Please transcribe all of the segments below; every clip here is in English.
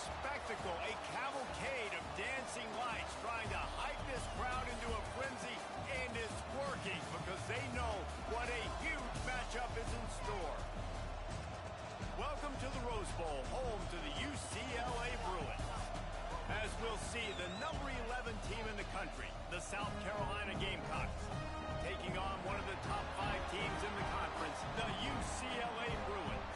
spectacle, a cavalcade of dancing lights trying to hype this crowd into a frenzy, and it's working because they know what a huge matchup is in store. Welcome to the Rose Bowl, home to the UCLA Bruins. As we'll see, the number 11 team in the country, the South Carolina Gamecocks, taking on one of the top 5 teams in the conference, the UCLA Bruins.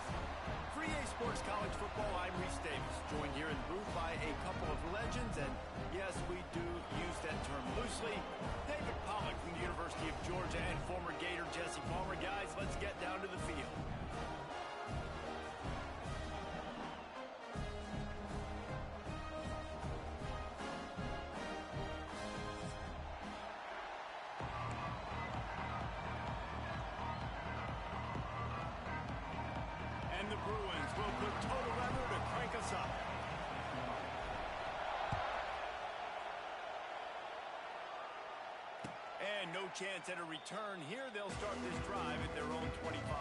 For EA Sports College Football, I'm Reese Davis, joined here in booth by a couple of legends, and yes, we do use that term loosely. David Pollack from the University of Georgia and former Gator Jesse Palmer. Guys, let's get down to the field. And the Bruins will put total lever to crank us up. And no chance at a return here. They'll start this drive at their own 25.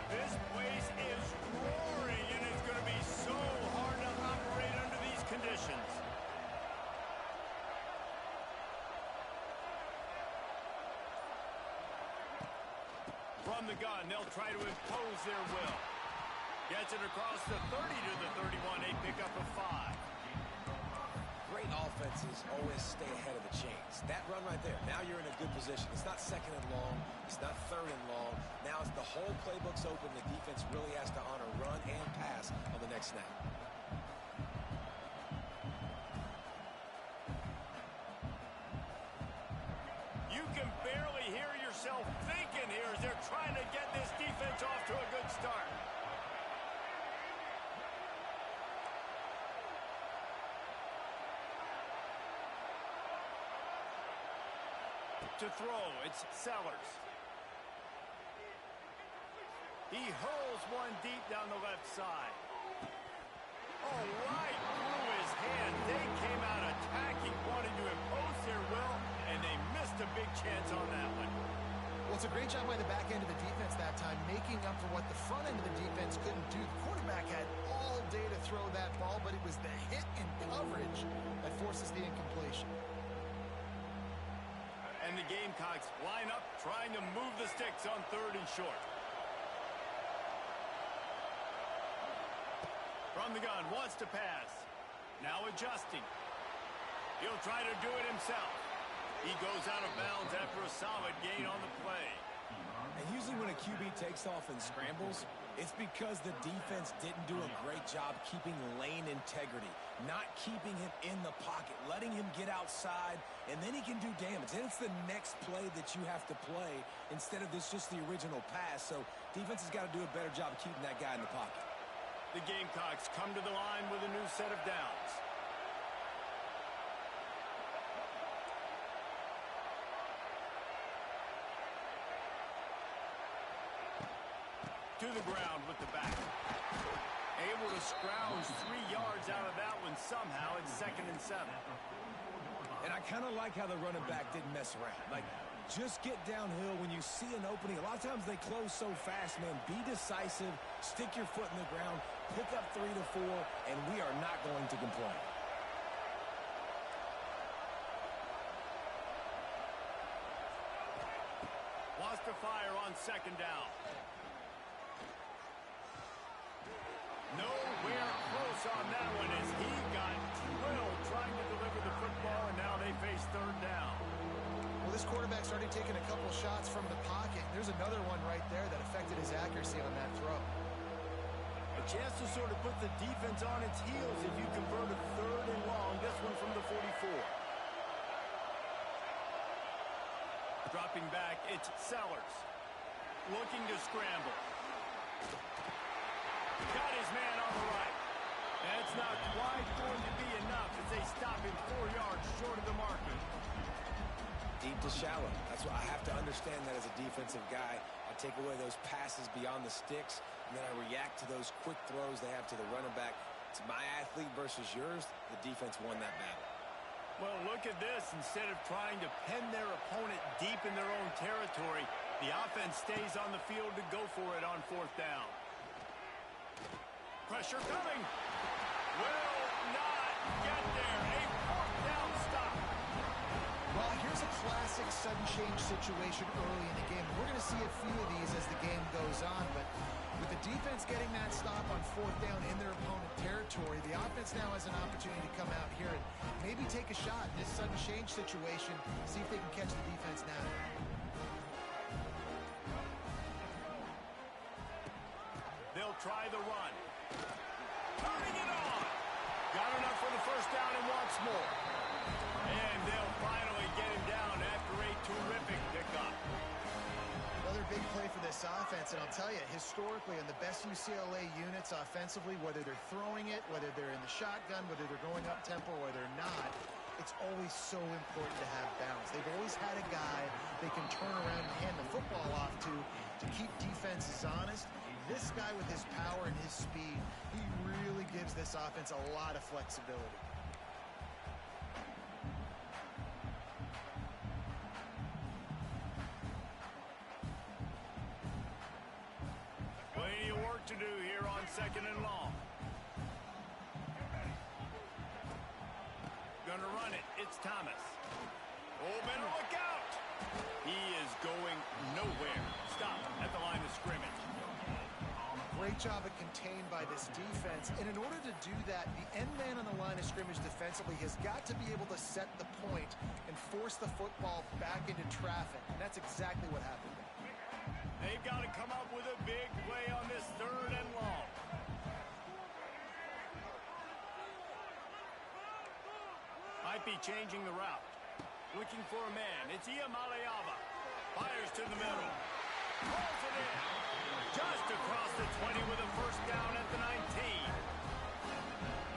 This place is roaring, and it's going to be so hard to operate under these conditions. From the gun, they'll try to impose their will. Gets it across the 30 to the 31. A pickup of 5. Great offenses always stay ahead of the chains. That run right there, now you're in a good position. It's not second and long. It's not third and long. Now it's the whole playbook's open. The defense really has to honor run and pass on the next snap. You can barely hear yourself thinking here as they're trying to get this defense off to a good start. To throw, it's Sellers. He hurls one deep down the left side. Oh, right through his hand. They came out attacking, wanting to impose their will, and they missed a big chance on that one. Well, it's a great job by the back end of the defense that time, making up for what the front end of the defense couldn't do. The quarterback had all day to throw that ball, but it was the hit and coverage that forces the incompletion. And the Gamecocks line up, trying to move the sticks on 3rd and short. From the gun, wants to pass. Now adjusting. He'll try to do it himself. He goes out of bounds after a solid gain on the play. And usually when a QB takes off and scrambles, it's because the defense didn't do a great job keeping lane integrity, not keeping him in the pocket, letting him get outside, and then he can do damage. And it's the next play that you have to play instead of this just the original pass. So defense has got to do a better job of keeping that guy in the pocket. The Gamecocks come to the line with a new set of downs. To the ground with the back. Able to scrounge 3 yards out of that one somehow. It's 2nd and 7. And I kind of like how the running back didn't mess around. Like, just get downhill when you see an opening. A lot of times they close so fast, man. Be decisive, stick your foot in the ground, pick up 3 to 4, and we are not going to complain. Wants to fire on 2nd down. Nowhere close on that one as he got drilled trying to deliver the football, and now they face 3rd down. Well, this quarterback started taking a couple shots from the pocket. There's another one right there that affected his accuracy on that throw. A chance to sort of put the defense on its heels if you convert a 3rd and long, this one from the 44. Dropping back, it's Sellers. Looking to scramble. Got his man on the right. That's not quite going to be enough as they stop him 4 yards short of the marker. Deep to shallow. That's what I have to understand that as a defensive guy. I take away those passes beyond the sticks, and then I react to those quick throws they have to the running back. It's my athlete versus yours. The defense won that battle. Well, look at this. Instead of trying to pin their opponent deep in their own territory, the offense stays on the field to go for it on 4th down. Pressure coming. Will not get there. A 4th down stop. Well, here's a classic sudden change situation early in the game. We're going to see a few of these as the game goes on, but with the defense getting that stop on 4th down in their opponent territory, the offense now has an opportunity to come out here and maybe take a shot in this sudden change situation, see if they can catch the defense now. They'll try the run. Turning it on. Got enough for the 1st down and wants more. And they'll finally get him down after a terrific pickup. Another big play for this offense, and I'll tell you, historically, in the best UCLA units offensively, whether they're throwing it, whether they're in the shotgun, whether they're going up-tempo or they're not, it's always so important to have balance. They've always had a guy they can turn around and hand the football off to keep defenses honest. This guy with his power and his speed, he really gives this offense a lot of flexibility. Plenty of work to do here on 2nd and long. Gonna run it. It's Thomas. Open, look out! He is going nowhere. Stop at the line of scrimmage. Great job of contained by this defense. And in order to do that, the end man on the line of scrimmage defensively has got to be able to set the point and force the football back into traffic. And that's exactly what happened there. They've got to come up with a big play on this 3rd and long. Might be changing the route. Looking for a man. It's Iamaleava. Fires to the middle. Pulls it in. Just across the 20 with a 1st down at the 19.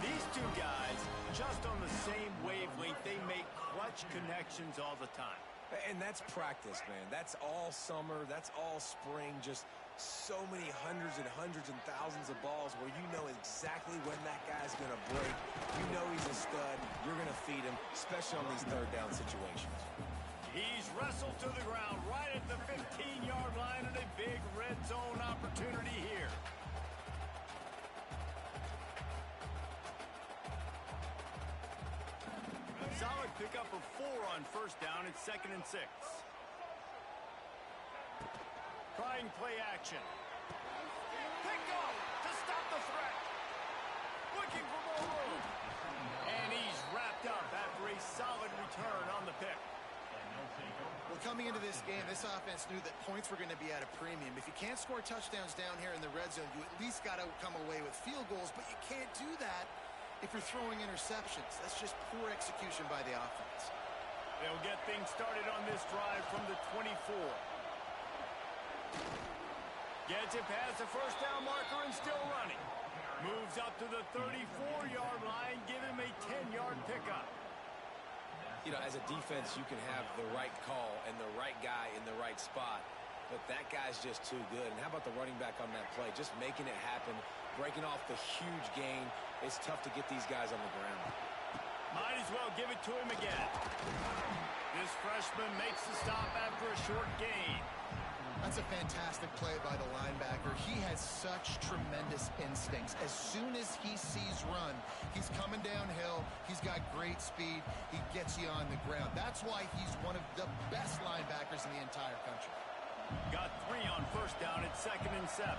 These two guys, just on the same wavelength, they make clutch connections all the time. And that's practice, man. That's all summer. That's all spring. Just so many hundreds and thousands of balls where you know exactly when that guy's going to break. You know he's a stud. You're going to feed him, especially on these 3rd down situations. He's wrestled to the ground right at the 15-yard line and a big red zone opportunity here. Solid pickup of 4 on 1st down. It's 2nd and 6. Trying play action. Pick up to stop the threat. Looking for more room. And he's wrapped up after a solid return on the pick. Well, coming into this game, this offense knew that points were going to be at a premium. If you can't score touchdowns down here in the red zone, you at least got to come away with field goals, but you can't do that if you're throwing interceptions. That's just poor execution by the offense. They'll get things started on this drive from the 24. Gets it past the 1st down marker and still running. Moves up to the 34-yard line, give him a 10-yard pickup. You know, as a defense, you can have the right call and the right guy in the right spot, but that guy's just too good. And how about the running back on that play? Just making it happen, breaking off the huge gain. It's tough to get these guys on the ground. Might as well give it to him again. This freshman makes the stop after a short gain. That's a fantastic play by the linebacker. He has such tremendous instincts. As soon as he sees run, he's coming downhill. He's got great speed. He gets you on the ground. That's why he's one of the best linebackers in the entire country. Got 3 on 1st down at 2nd and 7.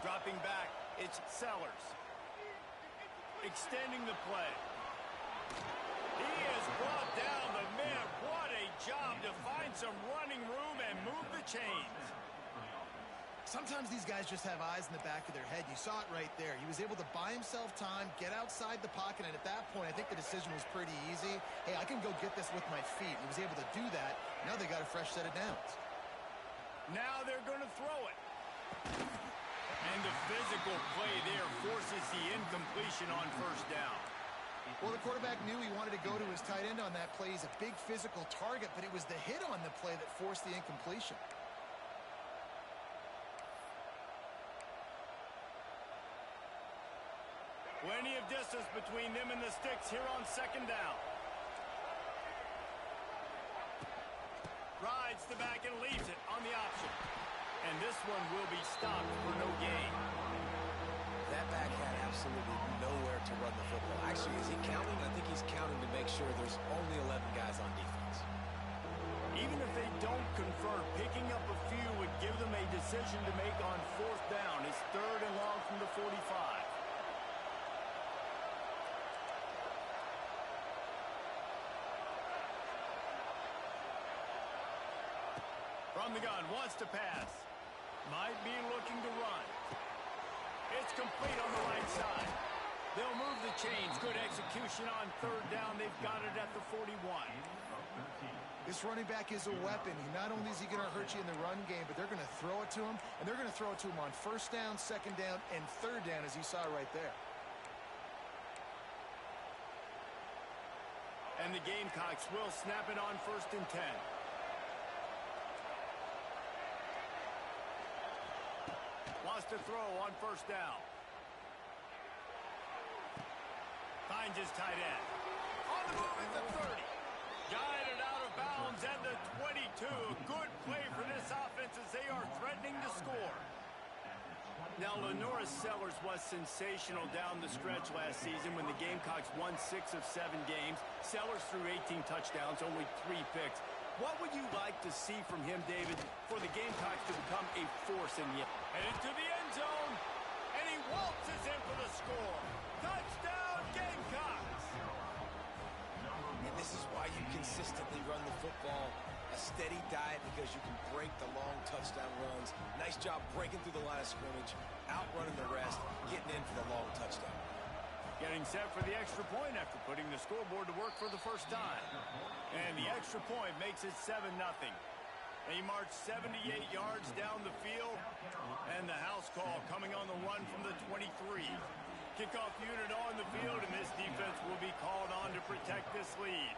Dropping back, it's Sellers. Extending the play. He has brought down the man. What a job to find some running room and move the chains. Sometimes these guys just have eyes in the back of their head. You saw it right there. He was able to buy himself time, get outside the pocket, and at that point, I think the decision was pretty easy. Hey, I can go get this with my feet. He was able to do that. Now they got a fresh set of downs. Now they're going to throw it. And the physical play there forces the incompletion on 1st down. Well, the quarterback knew he wanted to go to his tight end on that play. He's a big physical target, but it was the hit on the play that forced the incompletion. Plenty of distance between them and the sticks here on second down. Rides the back and leaves it on the option. And this one will be stopped for no gain. That back had absolutely nowhere to run the football. Actually, is he counting? I think he's counting to make sure there's only 11 guys on defense. Even if they don't convert, picking up a few would give them a decision to make on fourth down. It's 3rd and long from the 45. From the gun, wants to pass. Might be looking to run. It's complete on the right side. They'll move the chains. Good execution on 3rd down. They've got it at the 41. This running back is a weapon. Not only is he going to hurt you in the run game, but they're going to throw it to him, and they're going to throw it to him on 1st down, 2nd down, and 3rd down, as you saw right there. And the Gamecocks will snap it on 1st and 10. Wants to throw on 1st down. Finds his tight end. On the move at the 30. Guided out of bounds at the 22. Good play for this offense as they are threatening to score. Now, Lenora Sellers was sensational down the stretch last season when the Gamecocks won 6 of 7 games. Sellers threw 18 touchdowns, only 3 picks. What would you like to see from him, David, for the Gamecocks to become a force in the end? Headed to the end zone, and he waltzes in for the score. Touchdown, Gamecocks! And this is why you consistently run the football. A steady diet because you can break the long touchdown runs. Nice job breaking through the line of scrimmage, outrunning the rest, getting in for the long touchdown. Getting set for the extra point after putting the scoreboard to work for the first time. And the extra point makes it 7-0. They march 78 yards down the field. And the house call coming on the run from the 23. Kickoff unit on the field, and this defense will be called on to protect this lead.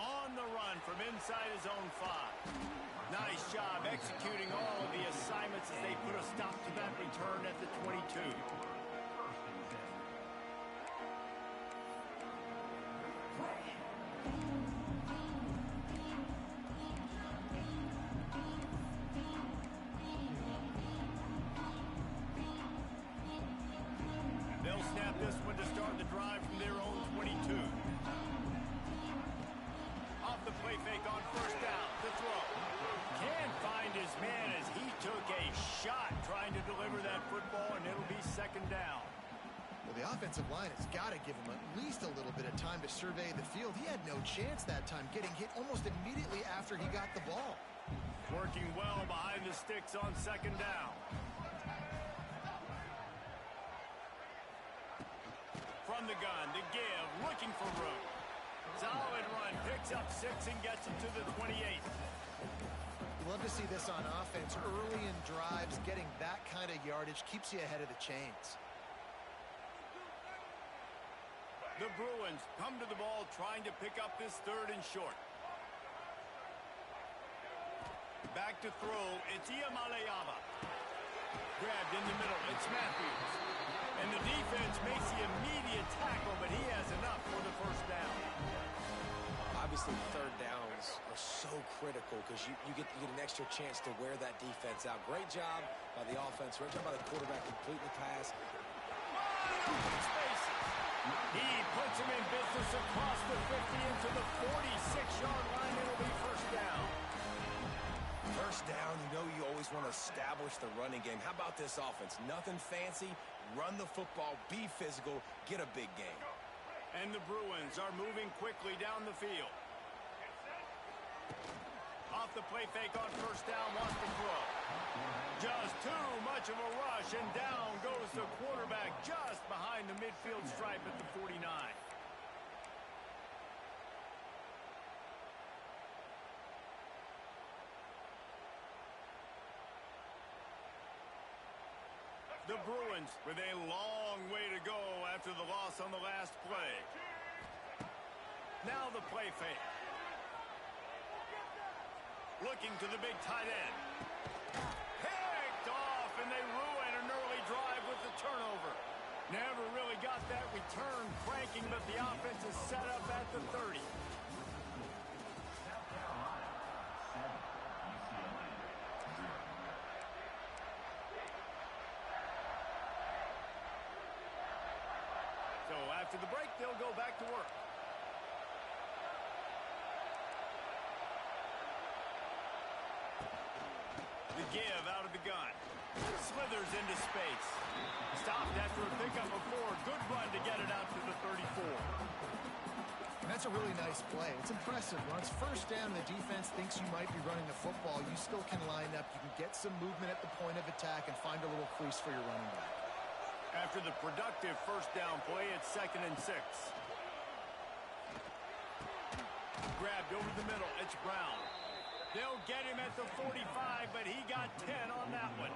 On the run from inside his own 5. Nice job executing all of the assignments as they put a stop to that return at the 22. They'll snap this one to start the drive from their own 22. Off the play fake on 1st down. The throw. Can't find his man as he took a shot trying to deliver that football, and it'll be 2nd down. Well, the offensive line has got to give him at least a little bit of time to survey the field. He had no chance that time, getting hit almost immediately after he got the ball. Working well behind the sticks on 2nd down. From the gun, to give, looking for room. Solid run, picks up 6 and gets him to the 28. You love to see this on offense. Early in drives, getting that kind of yardage keeps you ahead of the chains. The Bruins come to the ball trying to pick up this 3rd and short. Back to throw, it's Iamaleava. Grabbed in the middle, it's Matthews. And the defense makes the immediate tackle, but he has enough for the 1st down. Obviously, 3rd downs are so critical because you get an extra chance to wear that defense out. Great job by the offense. Great job by the quarterback completing the pass. Wide open spaces. He puts him in business across the 50 into the 46-yard line. It'll be 1st down. 1st down, you know you always want to establish the running game. How about this offense? Nothing fancy. Run the football, be physical, get a big game. And the Bruins are moving quickly down the field. Off the play fake on 1st down, wants to throw. Just too much of a rush, and down goes the quarterback just behind the midfield stripe at the 49. The Bruins with a long way to go after the loss on the last play. Now the play fake. Looking to the big tight end. Picked off, and they ruin an early drive with the turnover. Never really got that return cranking, but the offense is set up at the 30. So after the break, they'll go back to work. The give out of the gun. Slithers into space. Stopped after a pickup of 4. Good run to get it out to the 34. And that's a really nice play. It's impressive. When it's first down and the defense thinks you might be running the football, you still can line up. You can get some movement at the point of attack and find a little crease for your running back. After the productive first down play, it's 2nd and 6. Grabbed over the middle. It's Brown. They'll get him at the 45, but he got 10 on that one.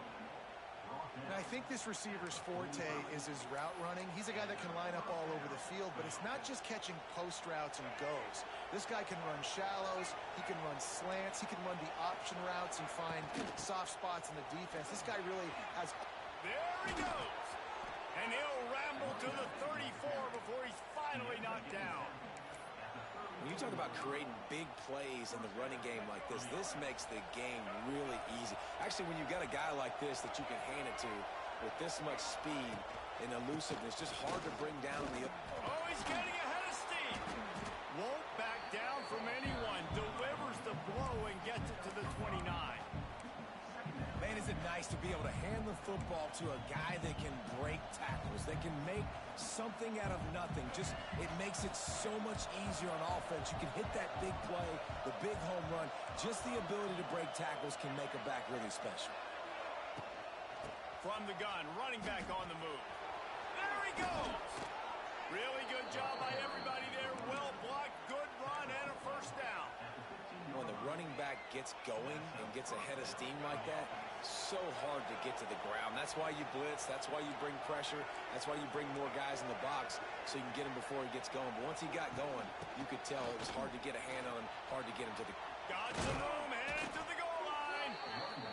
And I think this receiver's forte is his route running. He's a guy that can line up all over the field, but it's not just catching post routes and goes. This guy can run shallows, he can run slants, he can run the option routes and find soft spots in the defense. This guy really has... There he goes! And he'll ramble to the 34 before he's finally knocked down. When you talk about creating big plays in the running game like this, this makes the game really easy. Actually, when you've got a guy like this that you can hand it to with this much speed and elusiveness, just hard to bring down the... Oh, he's getting ahead of steam. Won't back down from anyone. Delivers the blow and gets it to the 29. Man, is it nice to be able to hand the football to a guy that can break tackles, that can make something out of nothing. Just, it makes it so much easier on offense. You can hit that big play, the big home run. Just the ability to break tackles can make a back really special. From the gun, running back on the move. There he goes! Really good job by everybody there. Well blocked, good run, and a first down. When the running back gets going and gets ahead of steam like that, so hard to get to the ground. That's why you blitz. That's why you bring pressure. That's why you bring more guys in the box so you can get him before he gets going. But once he got going, you could tell it was hard to get a hand on him, hard to get him to the... Got some room, headed to the goal line.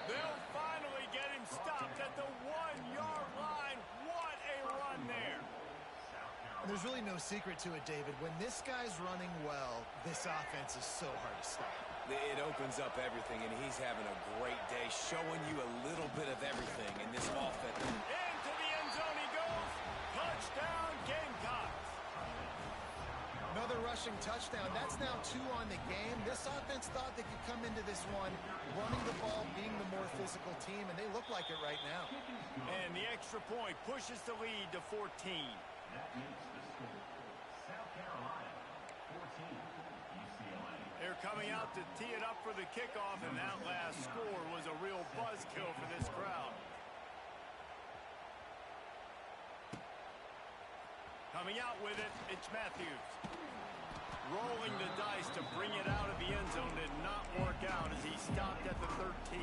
They'll finally get him stopped at the 1-yard line. What a run there. There's really no secret to it, David. When this guy's running well, this offense is so hard to stop. It opens up everything, and he's having a great day, showing you a little bit of everything in this offense. Into the end zone he goes. Touchdown, Gamecocks. Another rushing touchdown. That's now 2 on the game. This offense thought they could come into this one running the ball, being the more physical team, and they look like it right now. And the extra point pushes the lead to 14. That makes the score South Carolina 14. They're coming out to tee it up for the kickoff, and that last score was a real buzzkill for this crowd. Coming out with it, it's Matthews. Rolling the dice to bring it out of the end zone did not work out as he stopped at the 13.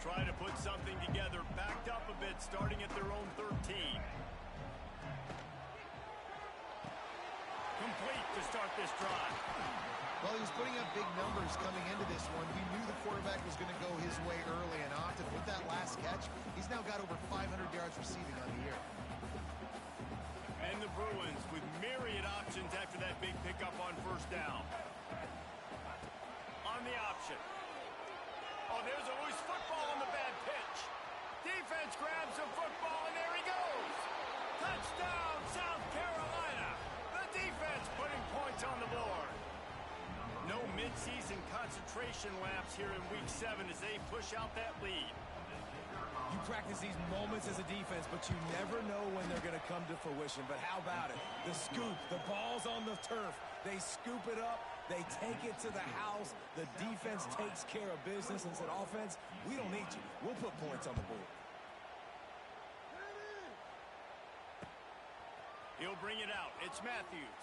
Try to put something together, backed up a bit, starting at their own 13. Complete to start this drive. Well, he was putting up big numbers coming into this one. We knew the quarterback was going to go his way early and often. With that last catch, he's now got over 500 yards receiving on the year. And the Bruins with myriad options after that big pickup on first down. On the option. Oh, there's a loose football on the bad pitch. Defense grabs the football, and there he goes. Touchdown, South Carolina. The defense putting points on the board. No midseason concentration laps here in Week 7 as they push out that lead. You practice these moments as a defense, but you never know when they're going to come to fruition. But how about it? The scoop, the ball's on the turf. They scoop it up. They take it to the house. The defense takes care of business and said, offense, we don't need you. We'll put points on the board. He'll bring it out. It's Matthews.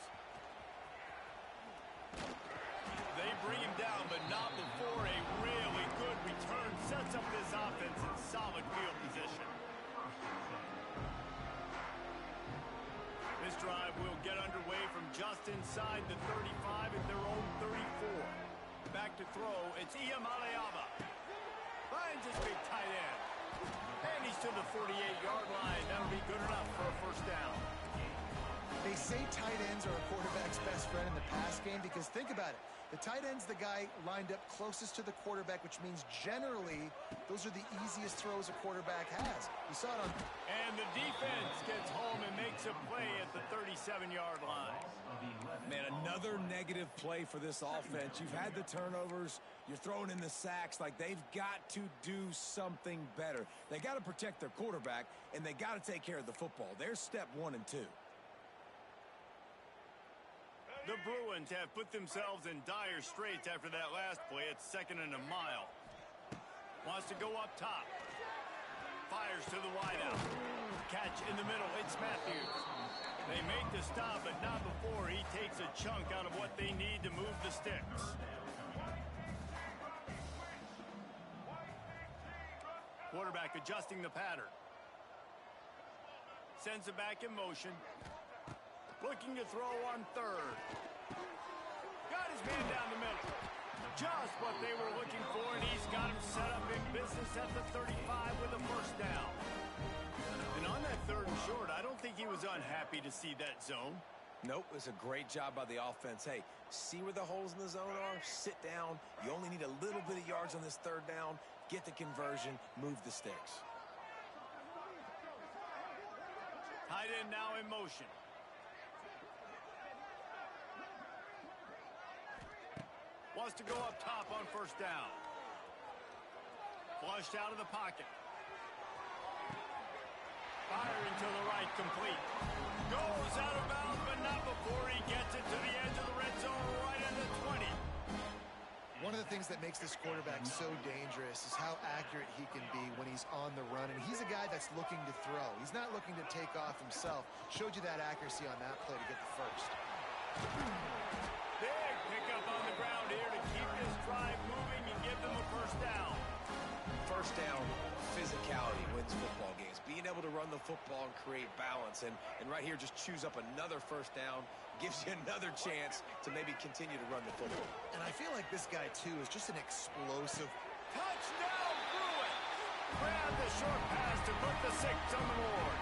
They bring him down, but not before a really good return sets up this offense in solid field position. This drive will get underway from just inside the 35 at their own 34. Back to throw, it's Iamaleava. Finds his big tight end. And he's to the 48-yard line. That'll be good enough for a first down. They say tight ends are a quarterback's best friend in the pass game because think about it. The tight end's the guy lined up closest to the quarterback, which means generally those are the easiest throws a quarterback has. You saw it on... And the defense gets home and makes a play at the 37-yard line. Man, another negative play for this offense. You've had the turnovers. You're throwing in the sacks. Like, they've got to do something better. They got to protect their quarterback, and they got to take care of the football. There's step 1 and 2. The Bruins have put themselves in dire straits after that last play. It's 2nd and a mile. Wants to go up top. Fires to the wideout. Catch in the middle. It's Matthews. They make the stop, but not before he takes a chunk out of what they need to move the sticks. Quarterback adjusting the pattern. Sends it back in motion. Looking to throw on 3rd. Got his man down the middle. Just what they were looking for, and he's got him set up in business at the 35 with a first down. And on that 3rd and short, I don't think he was unhappy to see that zone. Nope, it's a great job by the offense. Hey, see where the holes in the zone are? Sit down. You only need a little bit of yards on this 3rd down. Get the conversion. Move the sticks. Tight end now in motion. Wants to go up top on first down. Flushed out of the pocket. Firing to the right, complete. Goes out of bounds, but not before he gets it to the edge of the red zone right at the 20. One of the things that makes this quarterback so dangerous is how accurate he can be when he's on the run. And he's a guy that's looking to throw. He's not looking to take off himself. Showed you that accuracy on that play to get the first. Big pickup on the ground here to keep this drive moving and give them a first down. First down, physicality wins football games. Being able to run the football and create balance. And right here, just choose up another first down. Gives you another chance to maybe continue to run the football. And I feel like this guy, too, is just an explosive. Touchdown, Bruins! Grab the short pass to put the 6 on the board.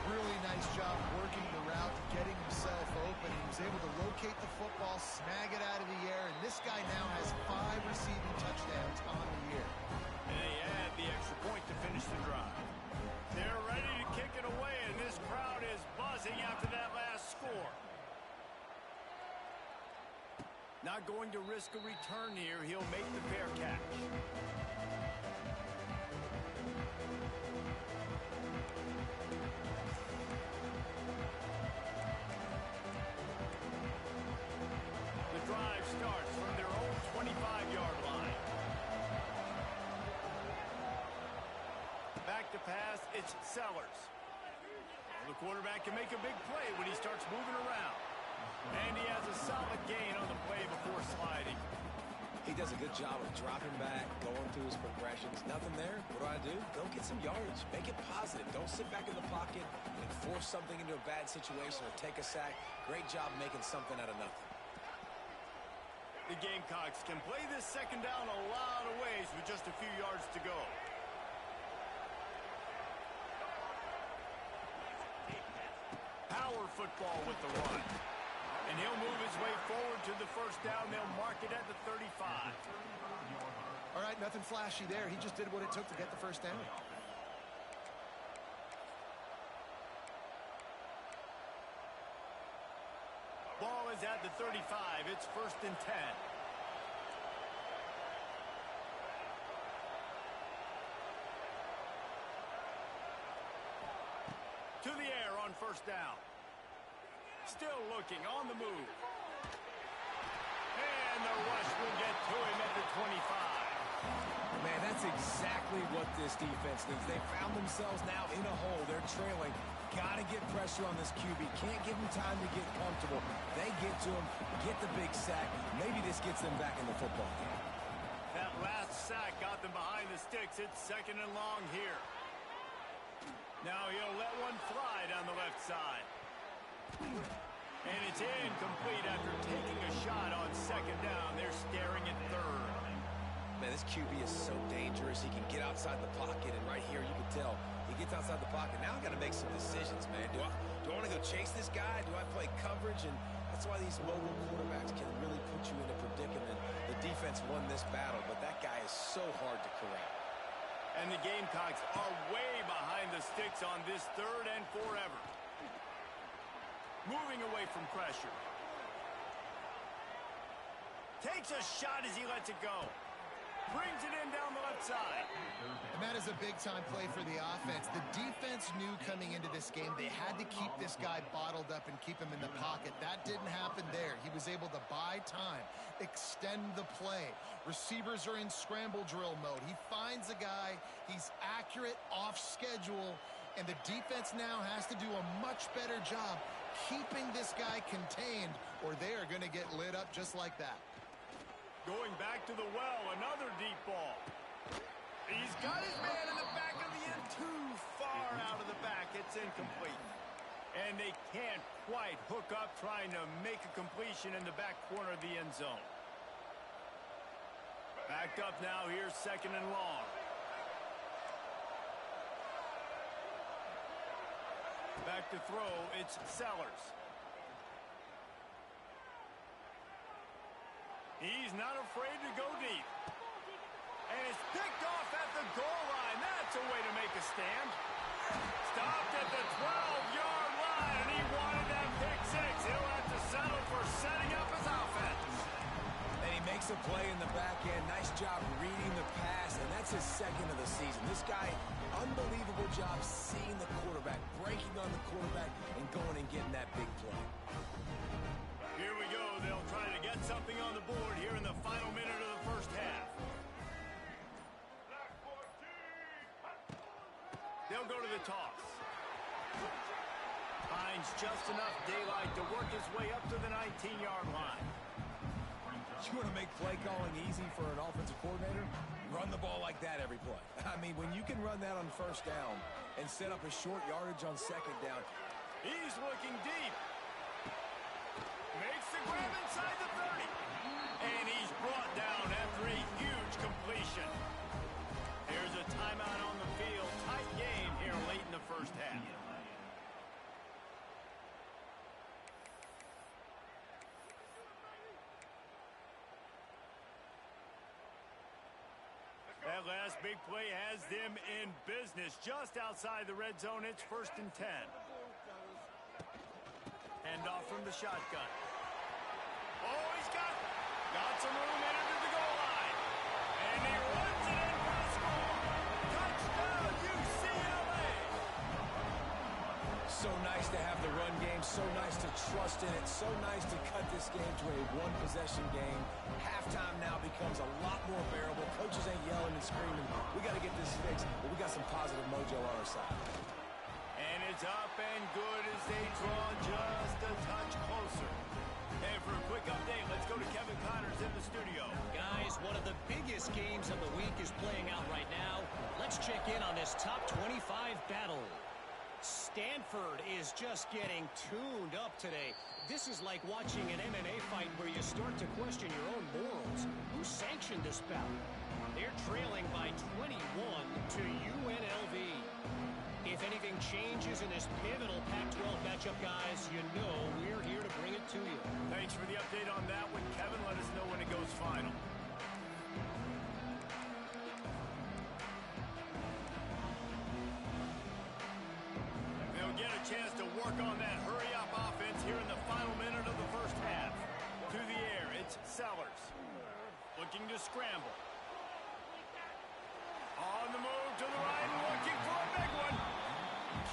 Really nice job working the route, getting himself open. He was able to locate the football, snag it out of the air, and this guy now has 5 receiving touchdowns on the year. And he had the extra point to finish the drive. They're ready to kick it away, and this crowd is buzzing after that last score. Not going to risk a return here. He'll make the fair catch. The drive starts from their own 25-yard line. Back to pass, it's Sellers. The quarterback can make a big play when he starts moving around. And he has a solid gain on the play before sliding. He does a good job of dropping back, going through his progressions. Nothing there. What do? Go get some yardage. Make it positive. Don't sit back in the pocket and force something into a bad situation or take a sack. Great job making something out of nothing. The Gamecocks can play this 2nd down a lot of ways with just a few yards to go. Power football with the run. And he'll move his way forward to the first down. They'll mark it at the 35. All right, nothing flashy there. He just did what it took to get the first down. Ball is at the 35. It's 1st and 10. To the air on first down. Still looking on the move. And the rush will get to him at the 25. Man, that's exactly what this defense needs. They found themselves now in a hole. They're trailing. Got to get pressure on this QB. Can't give him time to get comfortable. They get to him, get the big sack. Maybe this gets them back in the football game. That last sack got them behind the sticks. It's 2nd and long here. Now he'll let one fly down the left side. And it's incomplete after taking a shot on 2nd down. They're staring at 3rd. Man, this QB is so dangerous. He can get outside the pocket, and right here you can tell he gets outside the pocket. Now I got to make some decisions, man. Do I want to go chase this guy? Do I play coverage? And that's why these mobile quarterbacks can really put you in a predicament. The defense won this battle, but that guy is so hard to corral. And the Gamecocks are way behind the sticks on this 3rd and forever. Moving away from pressure. Takes a shot as he lets it go. Brings it in down the left side. And that is a big-time play for the offense. The defense knew coming into this game they had to keep this guy bottled up and keep him in the pocket. That didn't happen there. He was able to buy time, extend the play. Receivers are in scramble drill mode. He finds a guy. He's accurate, off schedule, and the defense now has to do a much better job keeping this guy contained, or they are going to get lit up just like that. Going back to the well, another deep ball. He's got his man in the back of the end, too far out of the back. It's incomplete. And they can't quite hook up trying to make a completion in the back corner of the end zone. Backed up now, here's 2nd and long. Back to throw, it's Sellers. He's not afraid to go deep. And it's picked off at the goal line. That's a way to make a stand. Stopped at the 12-yard line, and he wanted that pick 6. He'll have to settle for setting up his offense. And he makes a play in the back end. Nice job reading the pass, and that's his 2nd of the season. This guy, unbelievable job seeing the quarterback, breaking on the quarterback, and going and getting that big play. Here we go. They'll try to get something on the board here in the final minute of the first half. They'll go to the toss. Finds just enough daylight to work his way up to the 19-yard line. You want to make play calling easy for an offensive coordinator? Run the ball like that every play. I mean, when you can run that on 1st down and set up a short yardage on 2nd down. He's looking deep. Makes the grab inside the 30. And he's brought down after a huge completion. Here's a timeout on the field. Tight game here late in the first half. That last big play has them in business just outside the red zone. It's 1st and 10. Hand off from the shotgun. Oh, he's got some room in under the goal line. And he runs it in for the score. Touchdown, UCLA. So nice to have the run game. So nice to trust in it. So nice to cut this game to a one-possession game. Halftime now becomes a lot more bearable. Coaches ain't yelling and screaming. We got to get this fixed, but we got some positive mojo on our side. And it's up and good as they draw just a touch closer. And for a quick update, let's go to Kevin Connors in the studio. Guys, one of the biggest games of the week is playing out right now. Let's check in on this top 25 battle. Stanford is just getting tuned up today. This is like watching an MMA fight where you start to question your own morals. Who sanctioned this bout? They're trailing by 21 to UNLV. If anything changes in this pivotal Pac-12 matchup, guys, you know we're here to bring it to you. Thanks for the update on that one, Kevin. Let us know when it goes final. They'll get a chance to work on that hurry-up offense here in the final minute of the first half. To the air, it's Sellers. Looking to scramble. On the move to the right and looking for a big one.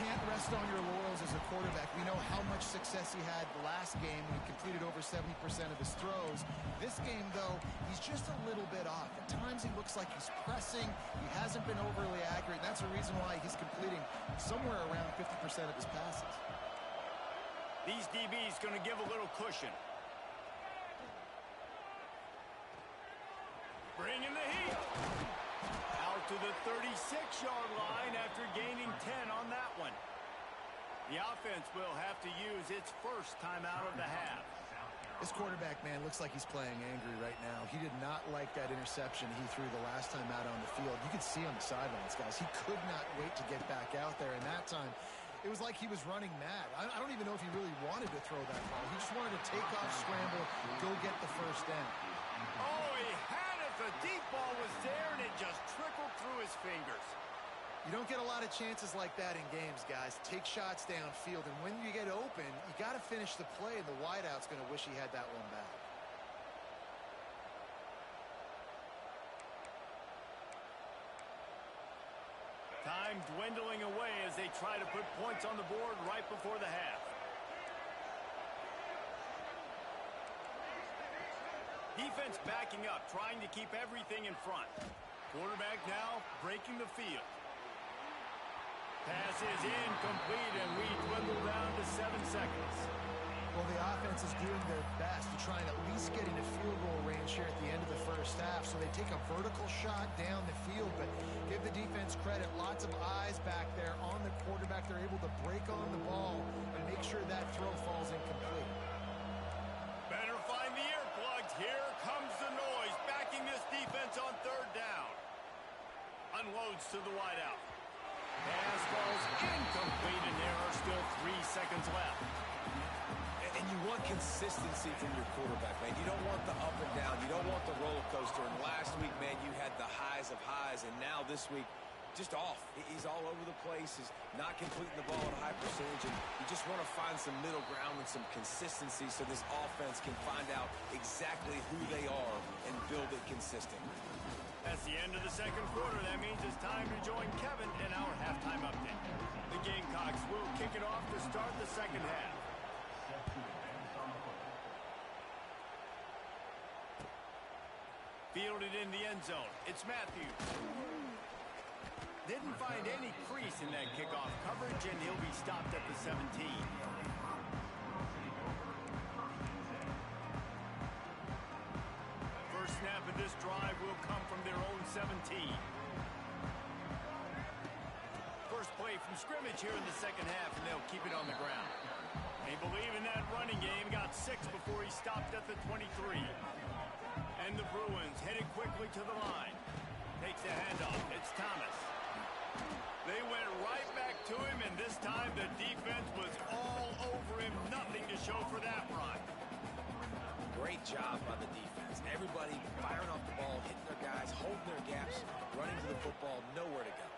can't rest on your laurels as a quarterback. We know how much success he had the last game when he completed over 70% of his throws. This game, though, he's just a little bit off. At times he looks like he's pressing. He hasn't been overly accurate. That's a reason why he's completing somewhere around 50% of his passes. These DBs going to give a little cushion. Bringing the heat. Out to the 36-yard line after gaining 10 on that one. The offense will have to use its first timeout of the half. This quarterback, man, looks like he's playing angry right now. He did not like that interception he threw the last time out on the field. You could see on the sidelines, guys. He could not wait to get back out there, and that time it was like he was running mad. I don't even know if he really wanted to throw that ball. He just wanted to take off, scramble, go get the first down. Oh, he had it. The deep ball was there, and it just trickled through his fingers. You don't get a lot of chances like that in games, guys. Take shots downfield, and when you get open, you got to finish the play, and the wideout's going to wish he had that one back. Time dwindling away as they try to put points on the board right before the half. Defense backing up, trying to keep everything in front. Quarterback now breaking the field. Pass is incomplete, and we dwindle down to 7 seconds. Well, the offense is doing their best to try and at least get into field goal range here at the end of the first half. So they take a vertical shot down the field, but give the defense credit. Lots of eyes back there on the quarterback. They're able to break on the ball and make sure that throw falls incomplete. Better find the earplugs. Here comes the noise, backing this defense on third down. Unloads to the wideout. Pass falls incomplete, and there are still 3 seconds left. And you want consistency from your quarterback, man. You don't want the up and down. You don't want the roller coaster. And last week, man, you had the highs of highs. And now this week, just off. He's all over the place. He's not completing the ball at a high percentage. And you just want to find some middle ground and some consistency so this offense can find out exactly who they are and build it consistently. That's the end of the second quarter. That means it's time to join Kevin in our halftime update. The Gamecocks will kick it off to start the second half. Fielded in the end zone. It's Matthews. Didn't find any crease in that kickoff coverage, and he'll be stopped at the 17. First snap of this drive will come from their own 17. First play from scrimmage here in the second half, and they'll keep it on the ground. They believe in that running game. Got 6 before he stopped at the 23. And the Bruins headed quickly to the line. Takes the handoff. It's Thomas. They went right back to him, and this time the defense was all over him. Nothing to show for that run. Great job by the defense. Everybody firing off the ball, hitting their guys, holding their gaps, running to the football, nowhere to go.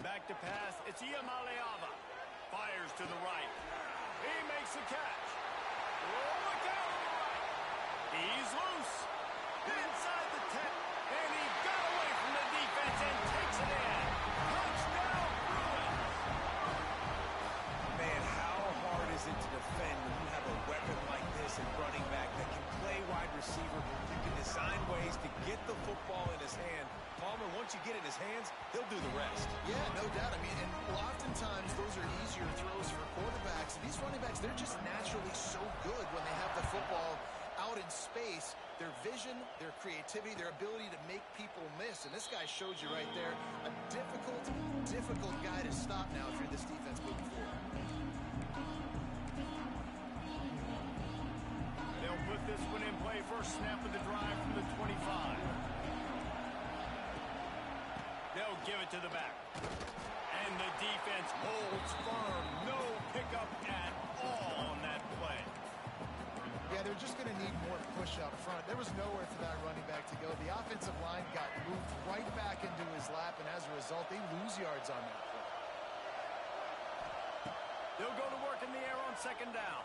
Back to pass. It's Iamaleava. Fires to the right. He makes the catch. Oh, look out on the right. He's loose. Inside the 10. And he got away from the defense and takes it in. Touchdown, Bruins. Man, how hard is it to defend when you have a weapon like this and running back that can play wide receiver? You can design ways to get the football in his hand. Palmer, once you get it in his hands, he'll do the rest. Yeah, no doubt. I mean, and oftentimes those are easier throws for quarterbacks. These running backs, they're just naturally so good when they have the football out in space. Their vision, their creativity, their ability to make people miss. And this guy shows you right there a difficult guy to stop now if you're this defense moving forward. They'll put this one in play. First snap of the drive from the 25. They'll give it to the back. And the defense holds firm. No pickup at all on that play. Yeah, they're just going to need more push up front. There was nowhere for that running back to go. The offensive line got moved right back into his lap, and as a result, they lose yards on that play. They'll go to work in the air on second down.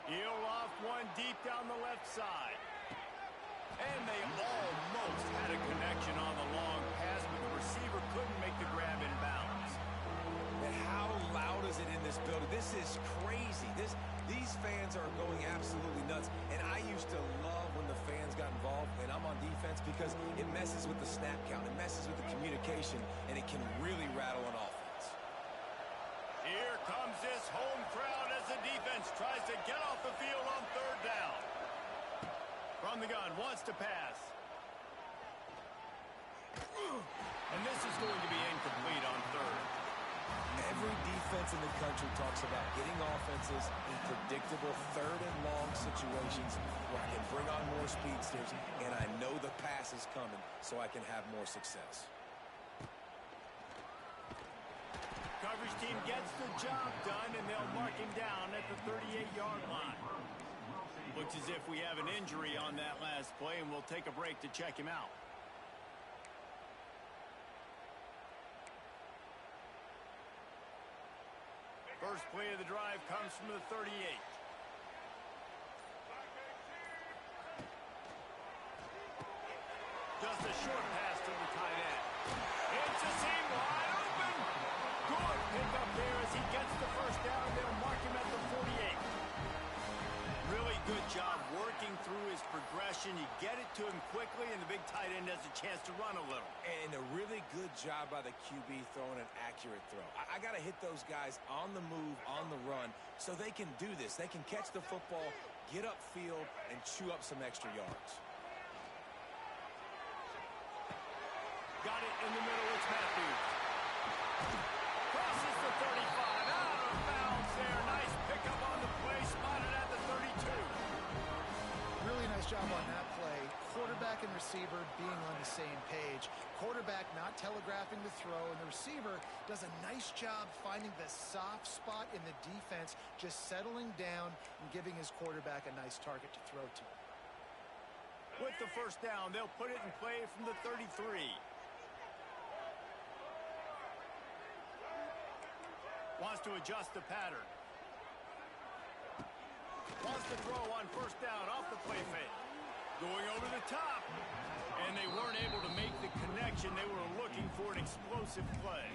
He'll off one deep down the left side. And they almost had a connection on the long pass, but the receiver couldn't make the grab in bounds. And how loud is it in this building? This is crazy. These fans are going absolutely nuts. And I used to love when the fans got involved, and I'm on defense, because it messes with the snap count. It messes with the communication, and it can really rattle an offense. Here comes this home crowd as the defense tries to get off the field on third down. From the gun, wants to pass. And this is going to be incomplete on third. Every defense in the country talks about getting offenses in predictable third and long situations where I can bring on more speedsters, and I know the pass is coming, so I can have more success. Coverage team gets the job done, and they'll mark him down at the 38-yard line. Looks as if we have an injury on that last play, and we'll take a break to check him out. First play of the drive comes from the 38. Just a short pass to the tight end. It's a seam wide open. Good pick up there as he gets the first down. They'll mark him at the 48. Really good job working through his progression. You get it to him quickly, and the big tight end has a chance to run a little. And a really good job by the QB throwing an accurate throw. I got to hit those guys on the move, on the run, so they can do this. They can catch the football, get upfield, and chew up some extra yards. Got it in the middle. It's Matthews. Crosses the 35. Out of bounds there. Nice pickup on the play. Spotted at the 32. Really nice job on that play. Quarterback and receiver being on the same page. Quarterback not telegraphing the throw, and the receiver does a nice job finding the soft spot in the defense, just settling down and giving his quarterback a nice target to throw to. With the first down, they'll put it in play from the 33. Wants to adjust the pattern. Wants to throw on first down off the play fake. Going over the top. And they weren't able to make the connection. They were looking for an explosive play.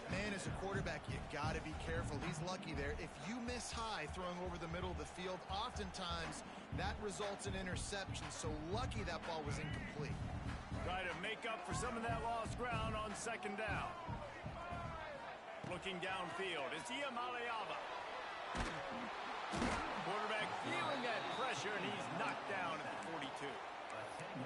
Man, as a quarterback, you got to be careful. He's lucky there. If you miss high throwing over the middle of the field, oftentimes that results in interception. So lucky that ball was incomplete. Try to make up for some of that lost ground on second down. Looking downfield, it's Maleava. Quarterback feeling that pressure, and he's knocked down at the 42.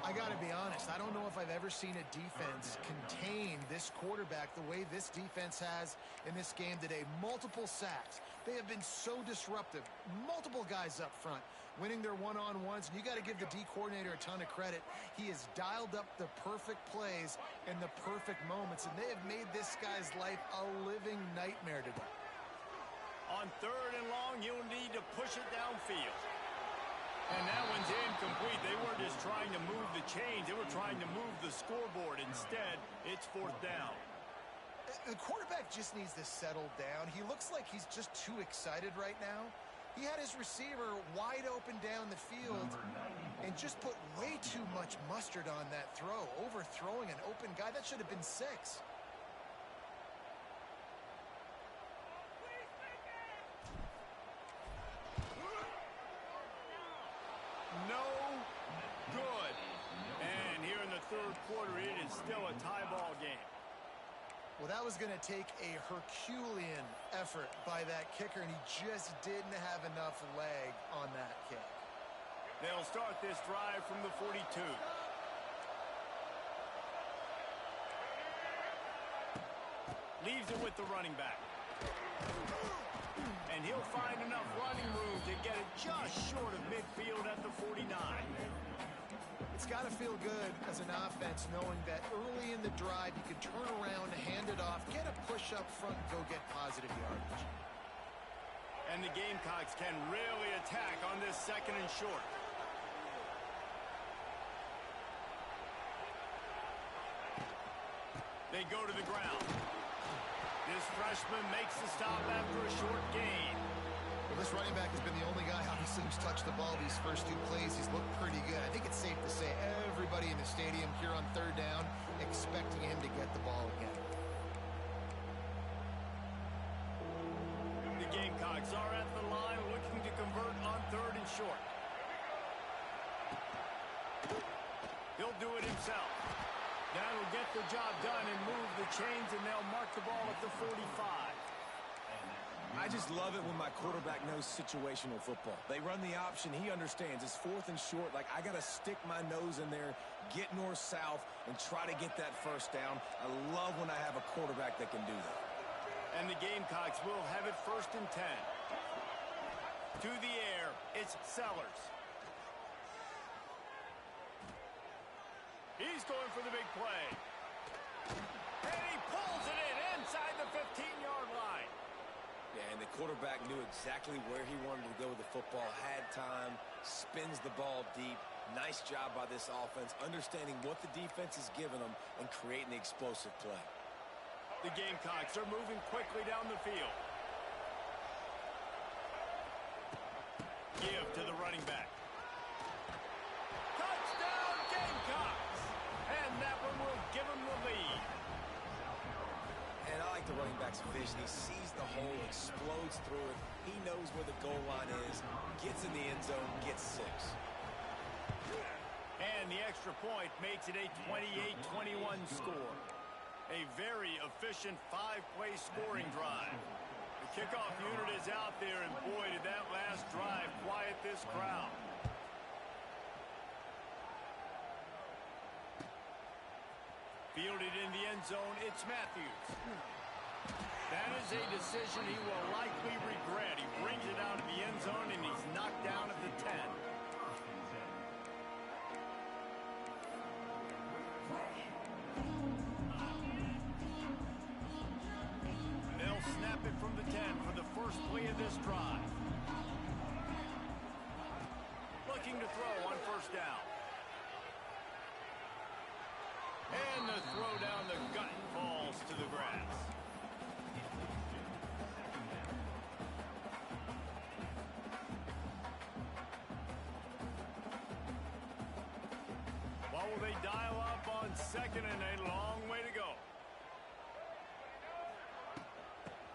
I got to be honest, I don't know if I've ever seen a defense contain this quarterback the way this defense has in this game today. Multiple sacks. They have been so disruptive. Multiple guys up front winning their one-on-ones, and you got to give the D coordinator a ton of credit. He has dialed up the perfect plays and the perfect moments, and they have made this guy's life a living nightmare today. On third and long, you'll need to push it downfield. And that one's incomplete. They weren't just trying to move the chains. They were trying to move the scoreboard. Instead, it's fourth down. The quarterback just needs to settle down. He looks like he's just too excited right now. He had his receiver wide open down the field and just put way too much mustard on that throw, overthrowing an open guy. That should have been 6. No good. And here in the third quarter, it is still a tie ball game. Well, that was going to take a Herculean effort by that kicker, and he just didn't have enough leg on that kick. They'll start this drive from the 42. Leaves it with the running back. And he'll find enough running room to get it just short of midfield at the 49. It's got to feel good as an offense knowing that early in the drive you can turn around, hand it off, get a push up front, and go get positive yardage. And the Gamecocks can really attack on this second and short. They go to the ground. This freshman makes the stop after a short gain. Well, This running back has been the only guy, obviously, who's touched the ball these first two plays. He's looked pretty good. I think it's safe to say everybody in the stadium here on third down expecting him to get the ball again. The Gamecocks are at the line looking to convert on third and short. He'll do it himself. That'll get the job done and move the chains, and they'll mark the ball at the 45. I just love it when my quarterback knows situational football. They run the option. He understands. It's fourth and short. Like, I got to stick my nose in there, get north-south, and try to get that first down. I love when I have a quarterback that can do that. And the Gamecocks will have it first and 10. To the air, it's Sellers. He's going for the big play. And he pulls it in inside the 15-yard line. Yeah, and the quarterback knew exactly where he wanted to go with the football, had time, spins the ball deep. Nice job by this offense, understanding what the defense is giving them and creating the explosive play. The Gamecocks are moving quickly down the field. Give to the running back. Touchdown, Gamecocks! And that one will give them the lead. And I like the running back's vision. He sees the hole, explodes through it. He knows where the goal line is, gets in the end zone, gets 6. And the extra point makes it a 28-21 score. A very efficient 5-play scoring drive. The kickoff unit is out there, and boy, did that last drive quiet this crowd. Fielded in the end zone, it's Matthews. That is a decision he will likely regret. He brings it out of the end zone, and he's knocked down at the 10. They'll snap it from the 10 for the first play of this drive. Looking to throw on first down. And the throw down the gut falls to the grass. What will they dial up on second and a long way to go?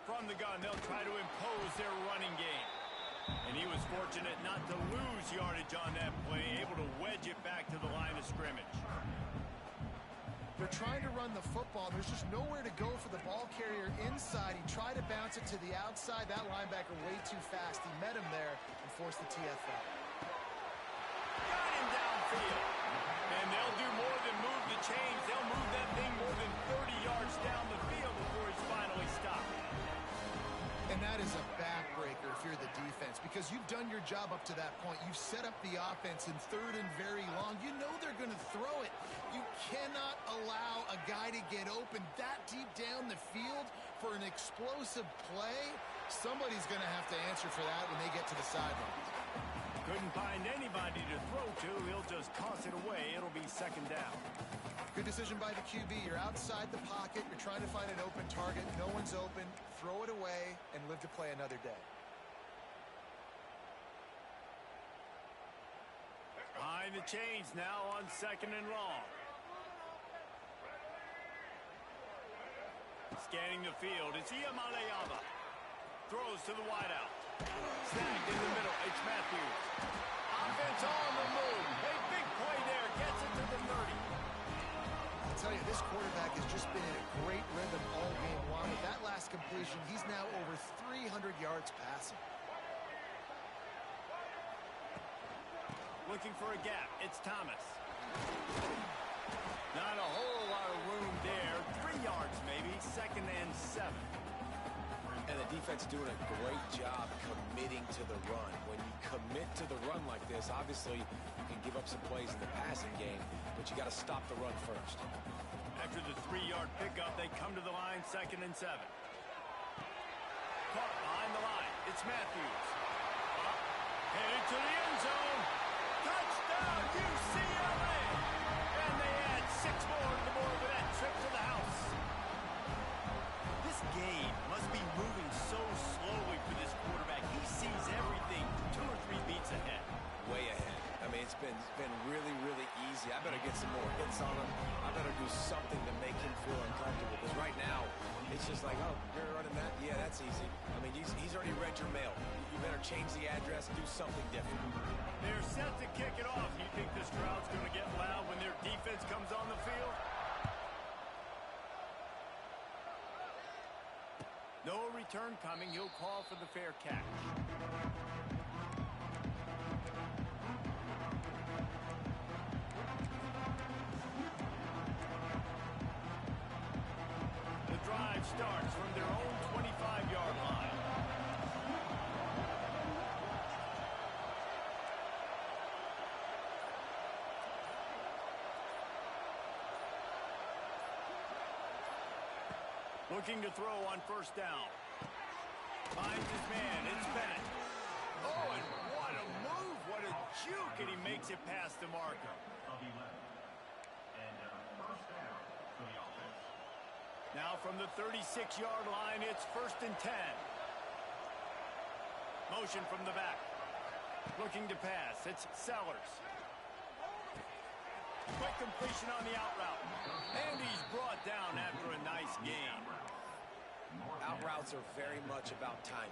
From the gun, they'll try to impose their running game. And he was fortunate not to lose yardage on that play, able to wedge it back to the line of scrimmage. They're trying to run the football. There's just nowhere to go for the ball carrier inside. He tried to bounce it to the outside. That linebacker way too fast. He met him there and forced the TFL. Got him downfield. And they'll do more than move the chains. They'll move that thing more than 30 yards down the field before he's finally stopped. And that is a backbreaker if you're the defense, because you've done your job up to that point. You've set up the offense in third and very long. You know they're going to throw it. You cannot allow a guy to get open that deep down the field for an explosive play. Somebody's going to have to answer for that when they get to the sideline. Couldn't find anybody to throw to. He'll just toss it away. It'll be second down. Good decision by the QB. You're outside the pocket. You're trying to find an open target. No one's open. Throw it away and live to play another day. Behind the chains now on second and long. Scanning the field. It's Iamaleava. Throws to the wideout. Snagged in the middle. It's Matthews. Offense on the move. A big play there. Gets it to the 30. I'll tell you, this quarterback has just been in a great rhythm all game long. With that last completion, he's now over 300 yards passing. Looking for a gap. It's Thomas. Not a whole lot of room there. 3 yards maybe. Second and 7. And the defense doing a great job committing to the run. When you commit to the run like this, obviously you can give up some plays in the passing game, but you got to stop the run first. After the 3-yard pickup, they come to the line, second and 7. Caught behind the line. It's Matthews. Up, headed to the end zone. Touchdown, UCLA! And they add 6 more to the board with that trip to the house. This game must be moving so slowly for this quarterback. He sees everything something to make him feel uncomfortable. Because right now, it's just like, oh, you're running that? Yeah, that's easy. I mean, he's already read your mail. You better change the address, do something different. They're set to kick it off. You think this crowd's going to get loud when their defense comes on the field? No return coming. He'll call for the fair catch. The drive starts from their own 25-yard line. Looking to throw on first down. Finds his man. It's Bennett. Oh, and what a move. What a juke. And he makes it past the marker. Of 11. And first down for the offense. Now from the 36-yard line, it's 1st and 10. Motion from the back. Looking to pass. It's Sellers. Quick completion on the out route. And he's brought down after a nice gain. Out routes are very much about timing.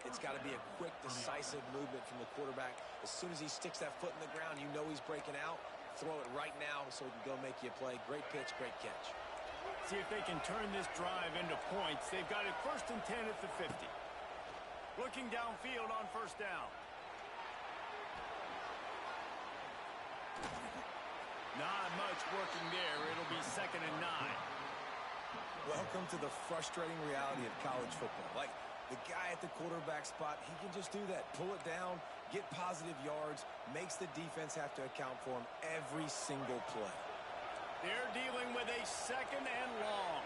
It's got to be a quick, decisive movement from the quarterback. As soon as he sticks that foot in the ground, you know he's breaking out. Throw it right now so he can go make you a play. Great pitch, great catch. See if they can turn this drive into points. They've got it 1st and 10 at the 50. Looking downfield on first down. Not much working there. It'll be 2nd and 9. Welcome to the frustrating reality of college football. Like, the guy at the quarterback spot, he can just do that. Pull it down, get positive yards, makes the defense have to account for him every single play. They're dealing with a 2nd and long.